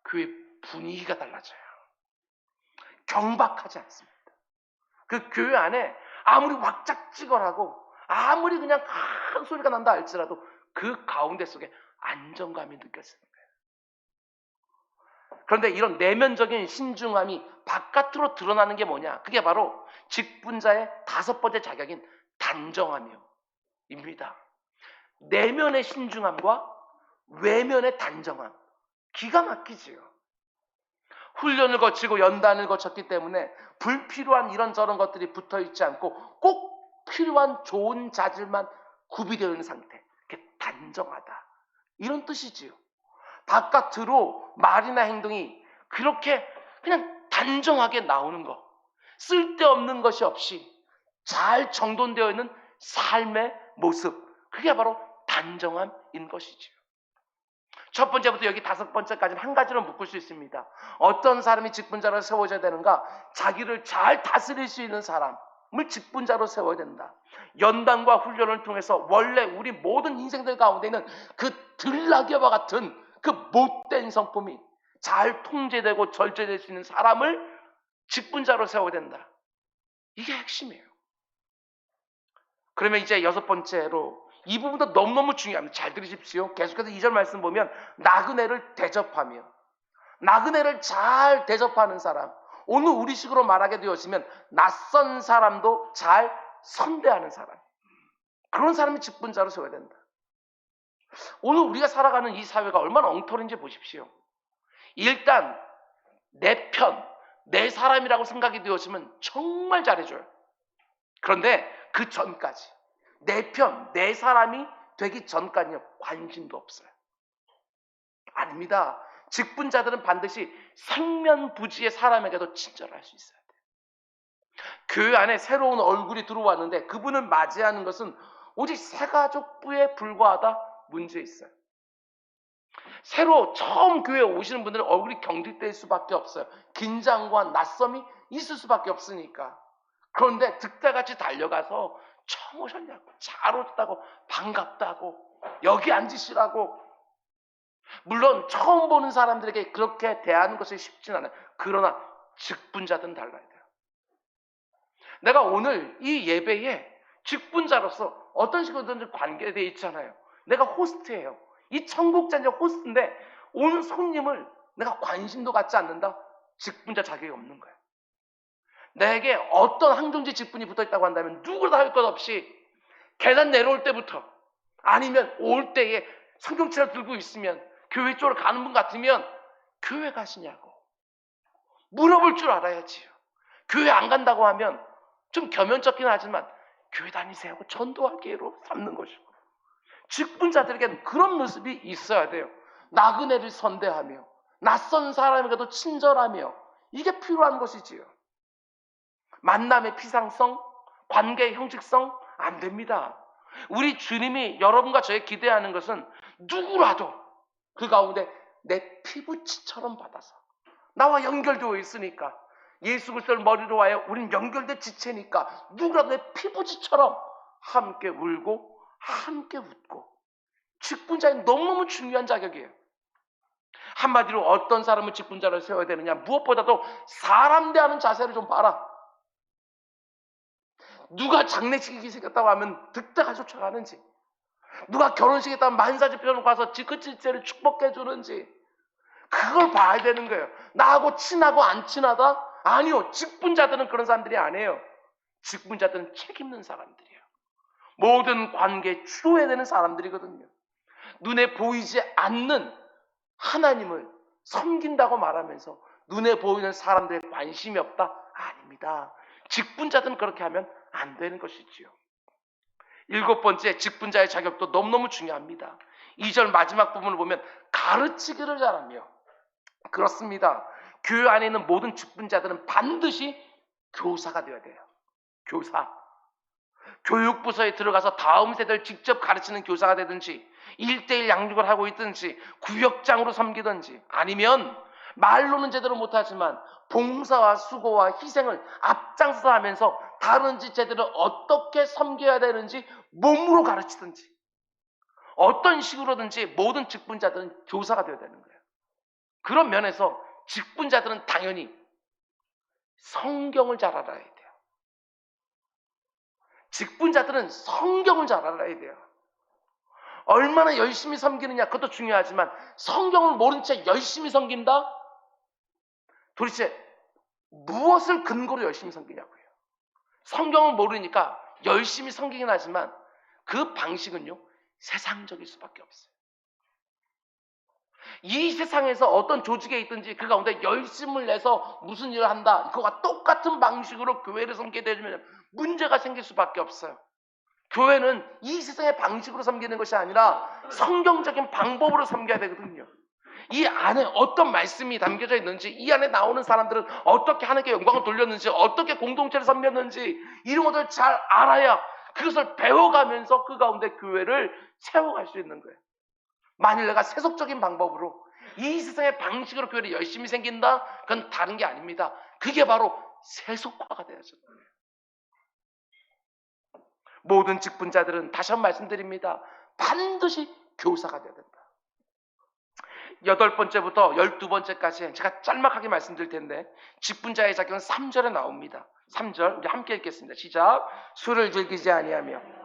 교회 분위기가 달라져요. 경박하지 않습니다. 그 교회 안에 아무리 왁작지껄하고 아무리 그냥 큰 소리가 난다 할지라도 그 가운데 속에 안정감이 느껴지는 거예요. 그런데 이런 내면적인 신중함이 바깥으로 드러나는 게 뭐냐? 그게 바로 직분자의 5번째 자격인 단정함입니다. 내면의 신중함과 외면의 단정함. 기가 막히지요. 훈련을 거치고 연단을 거쳤기 때문에 불필요한 이런저런 것들이 붙어있지 않고 꼭 필요한 좋은 자질만 구비되어 있는 상태. 그게 단정하다. 이런 뜻이지요. 바깥으로 말이나 행동이 그렇게 그냥 단정하게 나오는 것. 쓸데없는 것이 없이 잘 정돈되어 있는 삶의 모습. 그게 바로 단정함인 것이지요. 첫 번째부터 여기 5번째까지는 한 가지로 묶을 수 있습니다. 어떤 사람이 직분자로 세워져야 되는가? 자기를 잘 다스릴 수 있는 사람을 직분자로 세워야 된다. 연단과 훈련을 통해서 원래 우리 모든 인생들 가운데는 그 들나귀와 같은 그 못된 성품이 잘 통제되고 절제될 수 있는 사람을 직분자로 세워야 된다. 이게 핵심이에요. 그러면 이제 6번째로 이 부분도 너무너무 중요합니다. 잘 들으십시오. 계속해서 2절 말씀 보면 나그네를 대접하며, 나그네를 잘 대접하는 사람, 오늘 우리식으로 말하게 되었으면 낯선 사람도 잘 선대하는 사람, 그런 사람이 직분자로 세워야 된다. 오늘 우리가 살아가는 이 사회가 얼마나 엉터리인지 보십시오. 일단 내 편, 내 사람이라고 생각이 되었으면 정말 잘해줘요. 그런데 그 전까지 내 편, 내 사람이 되기 전까지는 관심도 없어요. 아닙니다. 직분자들은 반드시 생면부지의 사람에게도 친절할 수 있어야 돼요. 교회 안에 새로운 얼굴이 들어왔는데 그분을 맞이하는 것은 오직 새가족부에 불과하다 문제 있어요. 새로 처음 교회에 오시는 분들은 얼굴이 경직될 수밖에 없어요. 긴장과 낯섦이 있을 수밖에 없으니까. 그런데 득달같이 달려가서 처음 오셨냐고, 잘 오셨다고, 반갑다고, 여기 앉으시라고. 물론 처음 보는 사람들에게 그렇게 대하는 것이 쉽진 않아요. 그러나 직분자들은 달라야 돼요. 내가 오늘 이 예배에 직분자로서 어떤 식으로든 관계되어 있잖아요. 내가 호스트예요. 이 청국장제 호스트인데 온 손님을 내가 관심도 갖지 않는다? 직분자 자격이 없는 거예요. 내게 어떤 항정지 직분이 붙어있다고 한다면 누구도 할 것 없이 계단 내려올 때부터 아니면 올 때에 성경책을 들고 있으면 교회 쪽으로 가는 분 같으면 교회 가시냐고 물어볼 줄 알아야지요. 교회 안 간다고 하면 좀 겸연쩍긴 하지만 교회 다니세요 하고 전도하기로 삼는 것이고, 직분자들에게는 그런 모습이 있어야 돼요. 나그네를 선대하며 낯선 사람에게도 친절하며, 이게 필요한 것이지요. 만남의 피상성, 관계의 형식성 안 됩니다. 우리 주님이 여러분과 저에 기대하는 것은 누구라도 그 가운데 내 피부치처럼 받아서 나와 연결되어 있으니까, 예수 그리스도를 머리로 하여 우린 연결된 지체니까 누구라도 내 피부치처럼 함께 울고 함께 웃고. 직분자는 너무너무 중요한 자격이에요. 한마디로 어떤 사람을 직분자로 세워야 되느냐, 무엇보다도 사람 대하는 자세를 좀 봐라. 누가 장례식이 생겼다고 하면 득다가 쫓아가는지, 누가 결혼식에 따라 만사지 펴놓고 가서 그 질제를 축복해 주는지, 그걸 봐야 되는 거예요. 나하고 친하고 안 친하다? 아니요. 직분자들은 그런 사람들이 아니에요. 직분자들은 책 있는 사람들이에요. 모든 관계에 주도해야 되는 사람들이거든요. 눈에 보이지 않는 하나님을 섬긴다고 말하면서 눈에 보이는 사람들에 관심이 없다? 아닙니다. 직분자들은 그렇게 하면 안 되는 것이지요. 7번째, 직분자의 자격도 너무너무 중요합니다. 2절 마지막 부분을 보면 가르치기를 잘하며. 그렇습니다. 교회 안에 있는 모든 직분자들은 반드시 교사가 되어야 돼요. 교사. 교육부서에 들어가서 다음 세대를 직접 가르치는 교사가 되든지, 1:1 양육을 하고 있든지, 구역장으로 섬기든지, 아니면 말로는 제대로 못하지만 봉사와 수고와 희생을 앞장서서 하면서 다른 지체들을 어떻게 섬겨야 되는지 몸으로 가르치든지, 어떤 식으로든지 모든 직분자들은 교사가 되어야 되는 거예요. 그런 면에서 직분자들은 당연히 성경을 잘 알아야 돼요. 직분자들은 성경을 잘 알아야 돼요. 얼마나 열심히 섬기느냐 그것도 중요하지만 성경을 모른 채 열심히 섬긴다? 도대체 무엇을 근거로 열심히 섬기냐고요. 성경을 모르니까 열심히 섬기긴 하지만 그 방식은요 세상적일 수밖에 없어요. 이 세상에서 어떤 조직에 있든지 그 가운데 열심을 내서 무슨 일을 한다, 그거와 똑같은 방식으로 교회를 섬기게 되면 문제가 생길 수밖에 없어요. 교회는 이 세상의 방식으로 섬기는 것이 아니라 성경적인 방법으로 섬겨야 되거든요. 이 안에 어떤 말씀이 담겨져 있는지, 이 안에 나오는 사람들은 어떻게 하나님께 영광을 돌렸는지, 어떻게 공동체를 섬겼는지 이런 것을 잘 알아야 그것을 배워가면서 그 가운데 교회를 세워갈 수 있는 거예요. 만일 내가 세속적인 방법으로 이 세상의 방식으로 교회를 열심히 생긴다? 그건 다른 게 아닙니다. 그게 바로 세속화가 되어져 거예요. 모든 직분자들은 다시 한번 말씀드립니다. 반드시 교사가 되어야 된다. 8번째부터 12번째까지 제가 짤막하게 말씀드릴 텐데 직분자의 자격은 3절에 나옵니다. 3절 우리 함께 읽겠습니다. 시작. 술을 즐기지 아니하며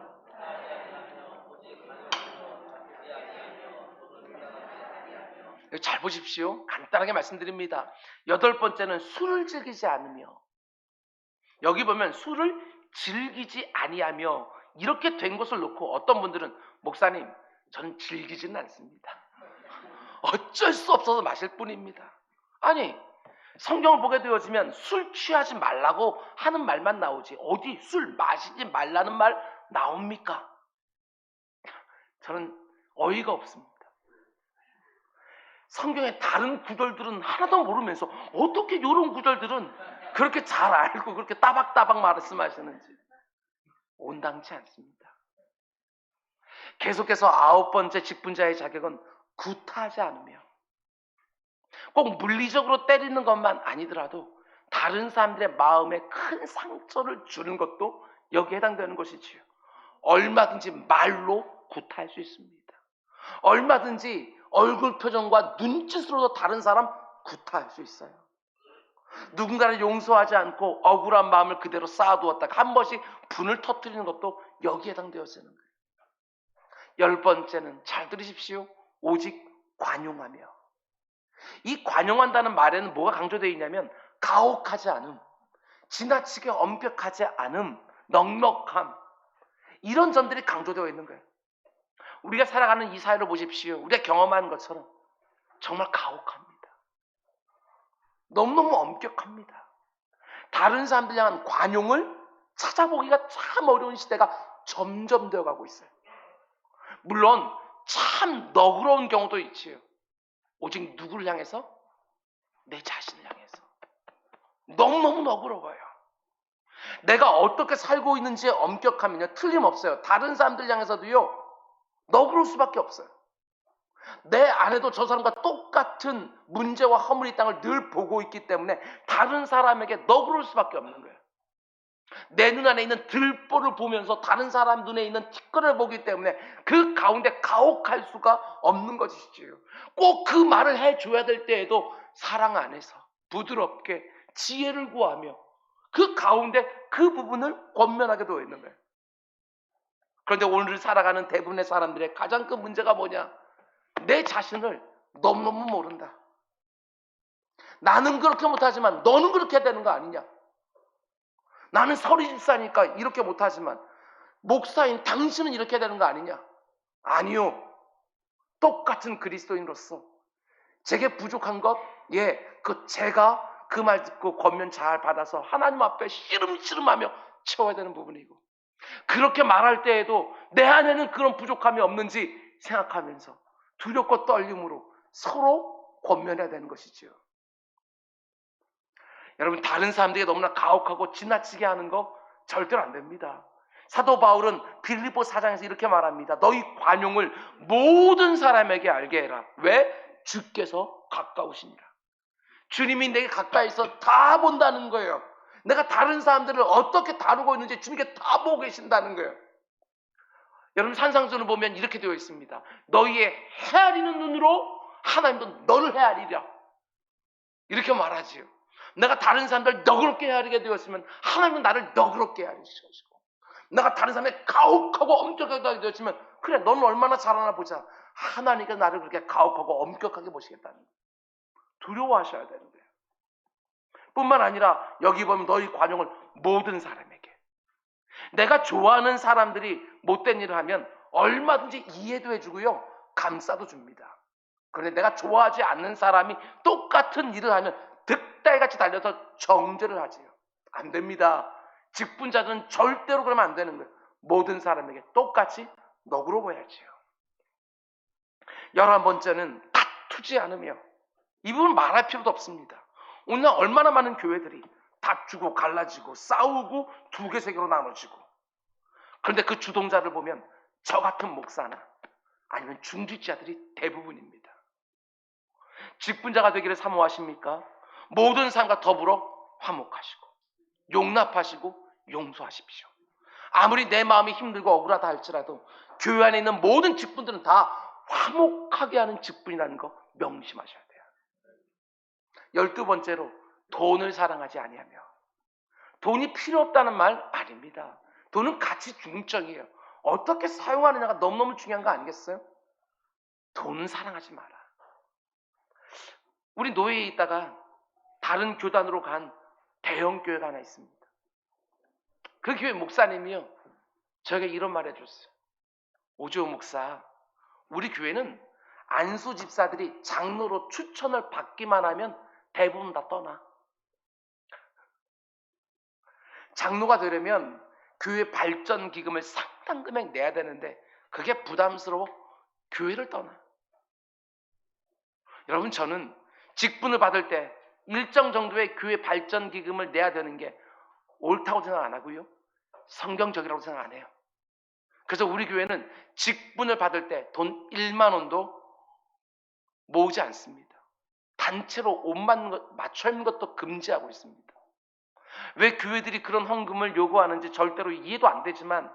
잘 보십시오. 간단하게 말씀드립니다. 8번째는 술을 즐기지 않으며, 여기 보면 술을 즐기지 아니하며 이렇게 된 것을 놓고 어떤 분들은 목사님 저는 즐기지는 않습니다. 어쩔 수 없어서 마실 뿐입니다. 아니 성경을 보게 되어지면 술 취하지 말라고 하는 말만 나오지 어디 술 마시지 말라는 말 나옵니까? 저는 어이가 없습니다. 성경의 다른 구절들은 하나도 모르면서 어떻게 이런 구절들은 그렇게 잘 알고 그렇게 따박따박 말씀하시는지 온당치 않습니다. 계속해서 9번째 직분자의 자격은 구타하지 않으며, 꼭 물리적으로 때리는 것만 아니더라도 다른 사람들의 마음에 큰 상처를 주는 것도 여기에 해당되는 것이지요. 얼마든지 말로 구타할 수 있습니다. 얼마든지 얼굴 표정과 눈짓으로도 다른 사람 구타할 수 있어요. 누군가를 용서하지 않고 억울한 마음을 그대로 쌓아두었다가 한 번씩 분을 터뜨리는 것도 여기에 해당되어지는 거예요. 10번째는 잘 들으십시오. 오직 관용하며. 이 관용한다는 말에는 뭐가 강조되어 있냐면 가혹하지 않음, 지나치게 엄격하지 않음, 넉넉함, 이런 점들이 강조되어 있는 거예요. 우리가 살아가는 이 사회를 보십시오. 우리가 경험하는 것처럼 정말 가혹합니다. 너무너무 엄격합니다. 다른 사람들 향한 관용을 찾아보기가 참 어려운 시대가 점점 되어가고 있어요. 물론 참 너그러운 경우도 있지요. 오직 누구를 향해서? 내 자신을 향해서. 너무너무 너그러워요. 내가 어떻게 살고 있는지에 엄격하면요 틀림없어요. 다른 사람들 향해서도요 너그러울 수밖에 없어요. 내 안에도 저 사람과 똑같은 문제와 허물이 땅을 늘 보고 있기 때문에 다른 사람에게 너그러울 수밖에 없는 거예요. 내 눈 안에 있는 들보를 보면서 다른 사람 눈에 있는 티끌을 보기 때문에 그 가운데 가혹할 수가 없는 것이지요. 꼭 그 말을 해줘야 될 때에도 사랑 안에서 부드럽게 지혜를 구하며 그 가운데 그 부분을 권면하게 되어 있는 거예요. 그런데 오늘 살아가는 대부분의 사람들의 가장 큰 문제가 뭐냐? 내 자신을 너무너무 모른다. 나는 그렇게 못하지만 너는 그렇게 해야 되는 거 아니냐? 나는 서리집사니까 이렇게 못하지만 목사인 당신은 이렇게 해야 되는 거 아니냐? 아니요. 똑같은 그리스도인으로서 제게 부족한 것, 제가 그 말 듣고 권면 잘 받아서 하나님 앞에 씨름씨름하며 채워야 되는 부분이고, 그렇게 말할 때에도 내 안에는 그런 부족함이 없는지 생각하면서 두렵고 떨림으로 서로 권면해야 되는 것이지요. 여러분, 다른 사람들에게 너무나 가혹하고 지나치게 하는 거 절대로 안 됩니다. 사도 바울은 빌립보 4장에서 이렇게 말합니다. 너희 관용을 모든 사람에게 알게 해라. 왜? 주께서 가까우시니라. 주님이 내게 가까이서 다 본다는 거예요. 내가 다른 사람들을 어떻게 다루고 있는지 주님께 다 보고 계신다는 거예요. 여러분, 산상수를 보면 이렇게 되어 있습니다. 너희의 헤아리는 눈으로 하나님도 너를 헤아리랴. 이렇게 말하지요. 내가 다른 사람들 너그럽게 헤아리게 되었으면 하나님은 나를 너그럽게 헤아리시고, 내가 다른 사람에게 가혹하고 엄격하게 되었지만 그래 너는 얼마나 잘하나 보자. 하나님께 나를 그렇게 가혹하고 엄격하게 보시겠다는 거예요. 두려워하셔야 되는 거예요. 뿐만 아니라 여기 보면 너희 관용을 모든 사람에게. 내가 좋아하는 사람들이 못된 일을 하면 얼마든지 이해도 해주고요. 감싸도 줍니다. 그런데 내가 좋아하지 않는 사람이 똑같은 일을 하면 득달같이 달려서 정죄를 하지요. 안 됩니다. 직분자들은 절대로 그러면 안 되는 거예요. 모든 사람에게 똑같이 너그러 보야지요. 11번째는 다투지 않으며. 이 부분 말할 필요도 없습니다. 오늘 얼마나 많은 교회들이 다투고 갈라지고 싸우고 두 개 세 개로 나눠지고. 그런데 그 주동자를 보면 저 같은 목사나 아니면 중직자들이 대부분입니다. 직분자가 되기를 사모하십니까? 모든 사람과 더불어 화목하시고 용납하시고 용서하십시오. 아무리 내 마음이 힘들고 억울하다 할지라도 교회 안에 있는 모든 직분들은 다 화목하게 하는 직분이라는 거 명심하셔야 돼요. 12번째로 돈을 사랑하지 아니하며. 돈이 필요 없다는 말 아닙니다. 돈은 가치 중점이에요. 어떻게 사용하느냐가 너무너무 중요한 거 아니겠어요? 돈은 사랑하지 마라. 우리 노예에 있다가 다른 교단으로 간 대형 교회가 하나 있습니다. 그 교회 목사님이요 저에게 이런 말 해줬어요. 오지호 목사, 우리 교회는 안수 집사들이 장로로 추천을 받기만 하면 대부분 다 떠나. 장로가 되려면 교회 발전 기금을 상당 금액 내야 되는데 그게 부담스러워 교회를 떠나. 여러분, 저는 직분을 받을 때 일정 정도의 교회 발전 기금을 내야 되는 게 옳다고 생각 안 하고요, 성경적이라고 생각 안 해요. 그래서 우리 교회는 직분을 받을 때 돈 1만 원도 모으지 않습니다. 단체로 옷 맞춰 입는 것도 금지하고 있습니다. 왜 교회들이 그런 헌금을 요구하는지 절대로 이해도 안 되지만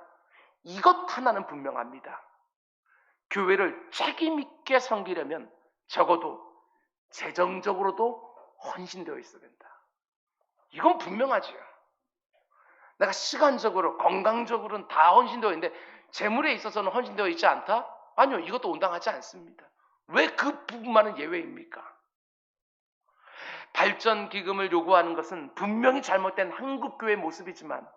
이것 하나는 분명합니다. 교회를 책임 있게 섬기려면 적어도 재정적으로도 헌신되어 있어야 된다. 이건 분명하지요. 내가 시간적으로 건강적으로는 다 헌신되어 있는데 재물에 있어서는 헌신되어 있지 않다? 아니요, 이것도 온당하지 않습니다. 왜 그 부분만은 예외입니까? 발전 기금을 요구하는 것은 분명히 잘못된 한국교회의 모습이지만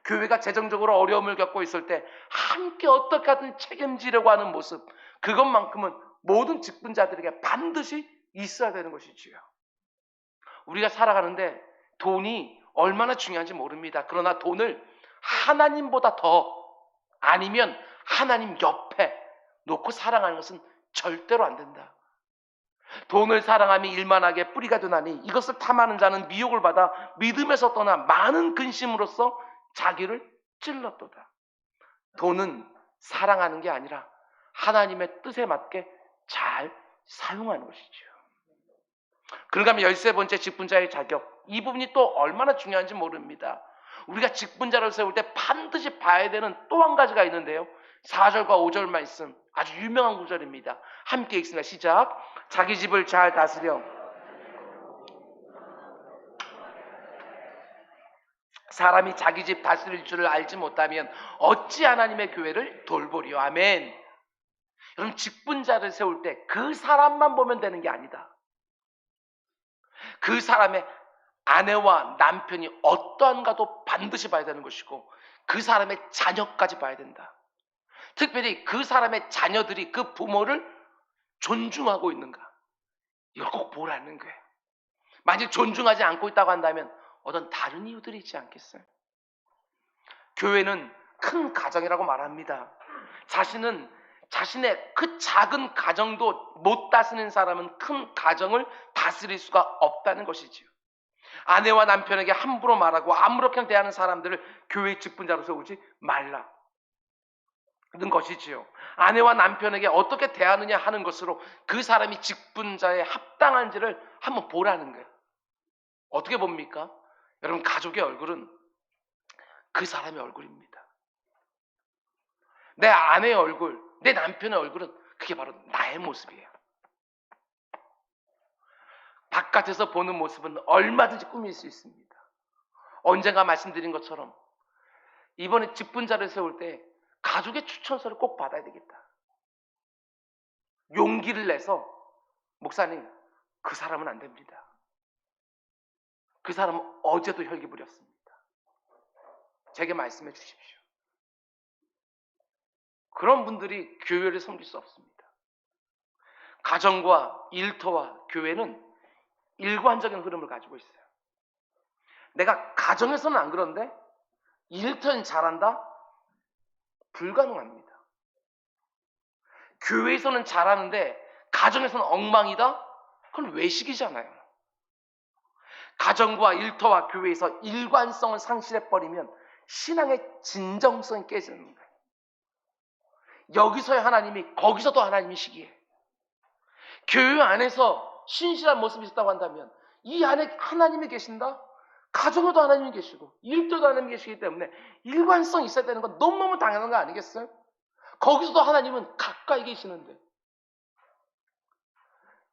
교회가 재정적으로 어려움을 겪고 있을 때 함께 어떻게 하든 책임지려고 하는 모습, 그것만큼은 모든 직분자들에게 반드시 있어야 되는 것이지요. 우리가 살아가는데 돈이 얼마나 중요한지 모릅니다. 그러나 돈을 하나님보다 더, 아니면 하나님 옆에 놓고 사랑하는 것은 절대로 안 된다. 돈을 사랑함이 일만하게 뿌리가 되나니 이것을 탐하는 자는 미혹을 받아 믿음에서 떠나 많은 근심으로써 자기를 찔렀도다. 돈은 사랑하는 게 아니라 하나님의 뜻에 맞게 잘 사용하는 것이죠. 그런가 하면 13번째 직분자의 자격, 이 부분이 또 얼마나 중요한지 모릅니다. 우리가 직분자를 세울 때 반드시 봐야 되는 또 한 가지가 있는데요, 4절과 5절 말씀, 아주 유명한 구절입니다. 함께 읽습니다. 시작. 자기 집을 잘 다스려 사람이 자기 집 다스릴 줄을 알지 못하면 어찌 하나님의 교회를 돌보리요. 아멘. 여러분, 직분자를 세울 때 그 사람만 보면 되는 게 아니다. 그 사람의 아내와 남편이 어떠한가도 반드시 봐야 되는 것이고 그 사람의 자녀까지 봐야 된다. 특별히 그 사람의 자녀들이 그 부모를 존중하고 있는가, 이걸 꼭 보라는 거예요. 만약 존중하지 않고 있다고 한다면 어떤 다른 이유들이 있지 않겠어요? 교회는 큰 가정이라고 말합니다. 자신의 그 작은 가정도 못 다스리는 사람은 큰 가정을 다스릴 수가 없다는 것이지요. 아내와 남편에게 함부로 말하고 아무렇게나 대하는 사람들을 교회의 직분자로 세우지 말라는 것이지요. 아내와 남편에게 어떻게 대하느냐 하는 것으로 그 사람이 직분자에 합당한지를 한번 보라는 거예요. 어떻게 봅니까? 여러분, 가족의 얼굴은 그 사람의 얼굴입니다. 내 아내의 얼굴, 내 남편의 얼굴은 그게 바로 나의 모습이에요. 바깥에서 보는 모습은 얼마든지 꾸밀 수 있습니다. 언젠가 말씀드린 것처럼 이번에 직분자를 세울 때 가족의 추천서를 꼭 받아야 되겠다. 용기를 내서 목사님, 그 사람은 안 됩니다. 그 사람은 어제도 혈기 부렸습니다. 제게 말씀해 주십시오. 그런 분들이 교회를 섬길 수 없습니다. 가정과 일터와 교회는 일관적인 흐름을 가지고 있어요. 내가 가정에서는 안 그런데 일터는 잘한다? 불가능합니다. 교회에서는 잘하는데 가정에서는 엉망이다? 그건 외식이잖아요. 가정과 일터와 교회에서 일관성을 상실해버리면 신앙의 진정성이 깨지는 거예요. 여기서의 하나님이 거기서도 하나님이시기에, 교회 안에서 신실한 모습이 있다고 한다면 이 안에 하나님이 계신다? 가정에도 하나님이 계시고 일터도 하나님이 계시기 때문에 일관성이 있어야 되는 건 너무너무 당연한 거 아니겠어요? 거기서도 하나님은 가까이 계시는데.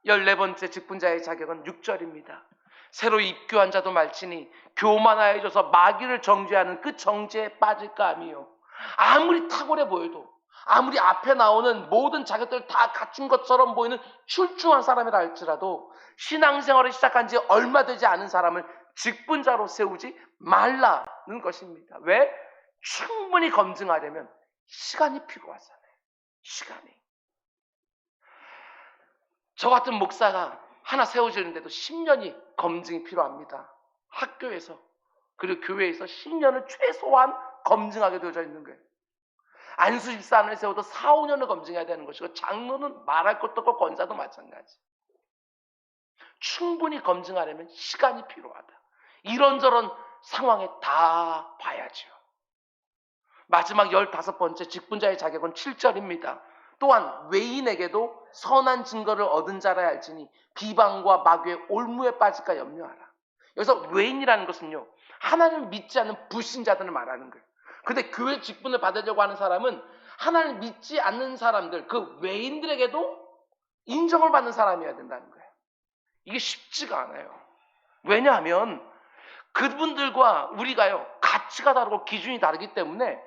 14번째 직분자의 자격은 6절입니다. 새로 입교한 자도 말치니 교만하여져서 마귀를 정죄하는 그 정죄에 빠질까 하미요. 아무리 탁월해 보여도, 아무리 앞에 나오는 모든 자격들을 다 갖춘 것처럼 보이는 출중한 사람이라 할지라도 신앙생활을 시작한 지 얼마 되지 않은 사람을 직분자로 세우지 말라는 것입니다. 왜? 충분히 검증하려면 시간이 필요하잖아요. 시간이. 저 같은 목사가 하나 세워지는데도 10년이 검증이 필요합니다. 학교에서 그리고 교회에서 10년을 최소한 검증하게 되어져 있는 거예요. 안수 집사를 세워도 4, 5년을 검증해야 되는 것이고, 장로는 말할 것도 없고 권사도 마찬가지. 충분히 검증하려면 시간이 필요하다. 이런저런 상황에 다 봐야죠. 마지막 15번째 직분자의 자격은 7절입니다. 또한 외인에게도 선한 증거를 얻은 자라 할지니 비방과 마귀의 올무에 빠질까 염려하라. 여기서 외인이라는 것은요, 하나님을 믿지 않는 불신자들을 말하는 거예요. 근데 교회 직분을 받으려고 하는 사람은 하나님을 믿지 않는 사람들, 그 외인들에게도 인정을 받는 사람이어야 된다는 거예요. 이게 쉽지가 않아요. 왜냐하면 그분들과 우리가요, 가치가 다르고 기준이 다르기 때문에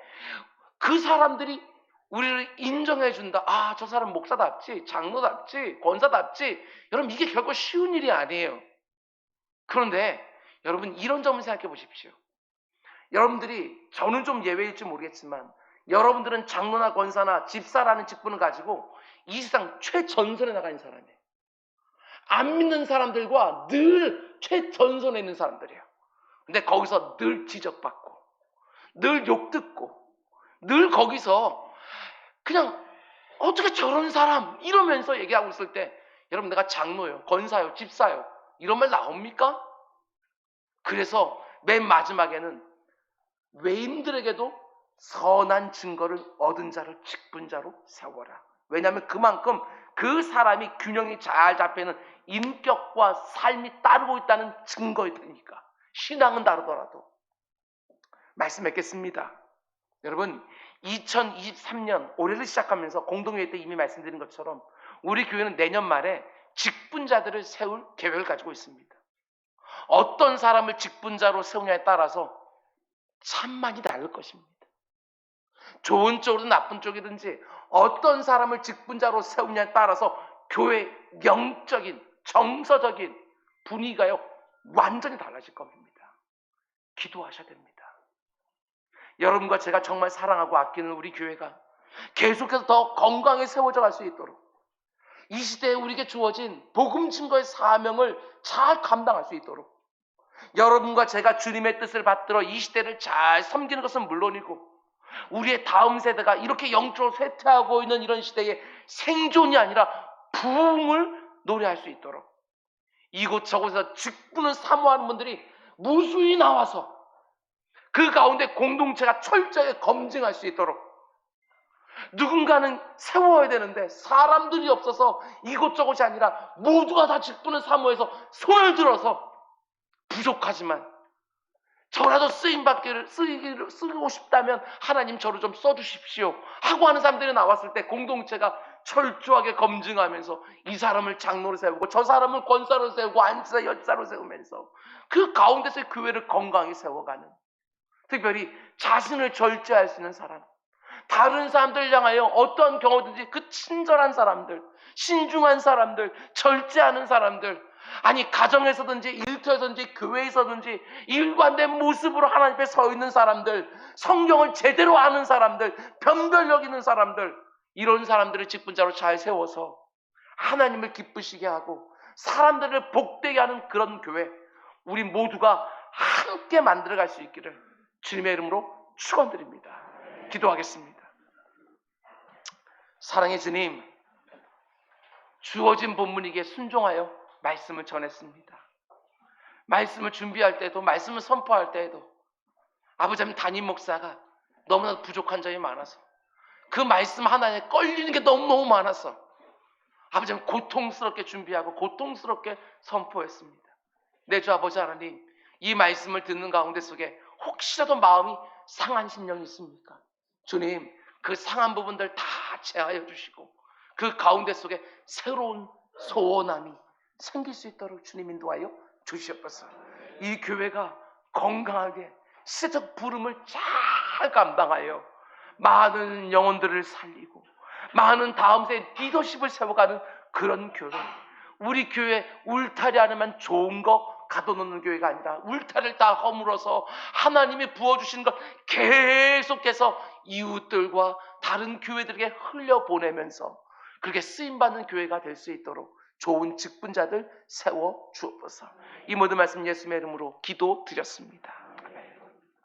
그 사람들이 우리를 인정해준다. 아, 저 사람 목사답지, 장로답지, 권사답지. 여러분, 이게 결코 쉬운 일이 아니에요. 그런데 여러분, 이런 점을 생각해 보십시오. 여러분들이, 저는 좀 예외일지 모르겠지만, 여러분들은 장로나 권사나 집사라는 직분을 가지고 이 세상 최전선에 나가 있는 사람이에요. 안 믿는 사람들과 늘 최전선에 있는 사람들이에요. 근데 거기서 늘 지적받고, 늘 욕듣고, 늘 거기서 그냥 어떻게 저런 사람 이러면서 얘기하고 있을 때, 여러분, 내가 장로요, 권사요, 집사요, 이런 말 나옵니까? 그래서 맨 마지막에는 외인들에게도 선한 증거를 얻은 자를 직분자로 세워라. 왜냐하면 그만큼 그 사람이 균형이 잘 잡혀있는 인격과 삶이 따르고 있다는 증거이니까. 신앙은 다르더라도. 말씀 맺겠습니다. 여러분, 2023년 올해를 시작하면서 공동회의 때 이미 말씀드린 것처럼 우리 교회는 내년 말에 직분자들을 세울 계획을 가지고 있습니다. 어떤 사람을 직분자로 세우냐에 따라서 참 많이 다를 것입니다. 좋은 쪽이든 나쁜 쪽이든지 어떤 사람을 직분자로 세우냐에 따라서 교회 영적인, 정서적인 분위기가요, 완전히 달라질 겁니다. 기도하셔야 됩니다. 여러분과 제가 정말 사랑하고 아끼는 우리 교회가 계속해서 더 건강하게 세워져 갈 수 있도록, 이 시대에 우리에게 주어진 복음 증거의 사명을 잘 감당할 수 있도록, 여러분과 제가 주님의 뜻을 받들어 이 시대를 잘 섬기는 것은 물론이고, 우리의 다음 세대가 이렇게 영적으로 쇠퇴하고 있는 이런 시대에 생존이 아니라 부흥을 노래할 수 있도록, 이곳저곳에서 직분을 사모하는 분들이 무수히 나와서 그 가운데 공동체가 철저하게 검증할 수 있도록, 누군가는 세워야 되는데 사람들이 없어서 이곳저곳이 아니라 모두가 다 직분을 사모해서 손을 들어서 부족하지만 저라도 쓰고 싶다면 하나님 저를 좀 써주십시오 하고 하는 사람들이 나왔을 때 공동체가 철저하게 검증하면서 이 사람을 장로로 세우고 저 사람을 권사로 세우고 안지사, 열사로 세우면서 그 가운데서 교회를 건강히 세워가는, 특별히 자신을 절제할 수 있는 사람, 다른 사람들 향하여 어떠한 경우든지 그 친절한 사람들, 신중한 사람들, 절제하는 사람들, 아니 가정에서든지 일터에서든지 교회에서든지 일관된 모습으로 하나님 앞에 서 있는 사람들, 성경을 제대로 아는 사람들, 변별력 있는 사람들, 이런 사람들을 직분자로 잘 세워서 하나님을 기쁘시게 하고 사람들을 복되게 하는 그런 교회, 우리 모두가 함께 만들어갈 수 있기를 주님의 이름으로 축원드립니다. 기도하겠습니다. 사랑의 주님, 주어진 본문에게 순종하여 말씀을 전했습니다. 말씀을 준비할 때도, 말씀을 선포할 때에도 아버지 하나님, 담임 목사가 너무나 부족한 점이 많아서 그 말씀 하나에 걸리는 게 너무너무 많아서 아버지 하나님 고통스럽게 준비하고 고통스럽게 선포했습니다. 내 주 아버지 하나님, 이 말씀을 듣는 가운데 속에 혹시라도 마음이 상한 심령이 있습니까? 주님, 그 상한 부분들 다 제하여 주시고 그 가운데 속에 새로운 소원함이 생길 수 있도록 주님 인도하여 주시옵소서. 이 교회가 건강하게 시대적 부름을 잘 감당하여 많은 영혼들을 살리고 많은 다음 세대 리더십을 세워가는 그런 교회, 우리 교회 울타리 안에만 좋은 거 가둬놓는 교회가 아니라 울타리를 다 허물어서 하나님이 부어주신 것 계속해서 이웃들과 다른 교회들에게 흘려보내면서 그렇게 쓰임받는 교회가 될 수 있도록 좋은 직분자들 세워 주옵소서. 이 모든 말씀 예수님의 이름으로 기도드렸습니다.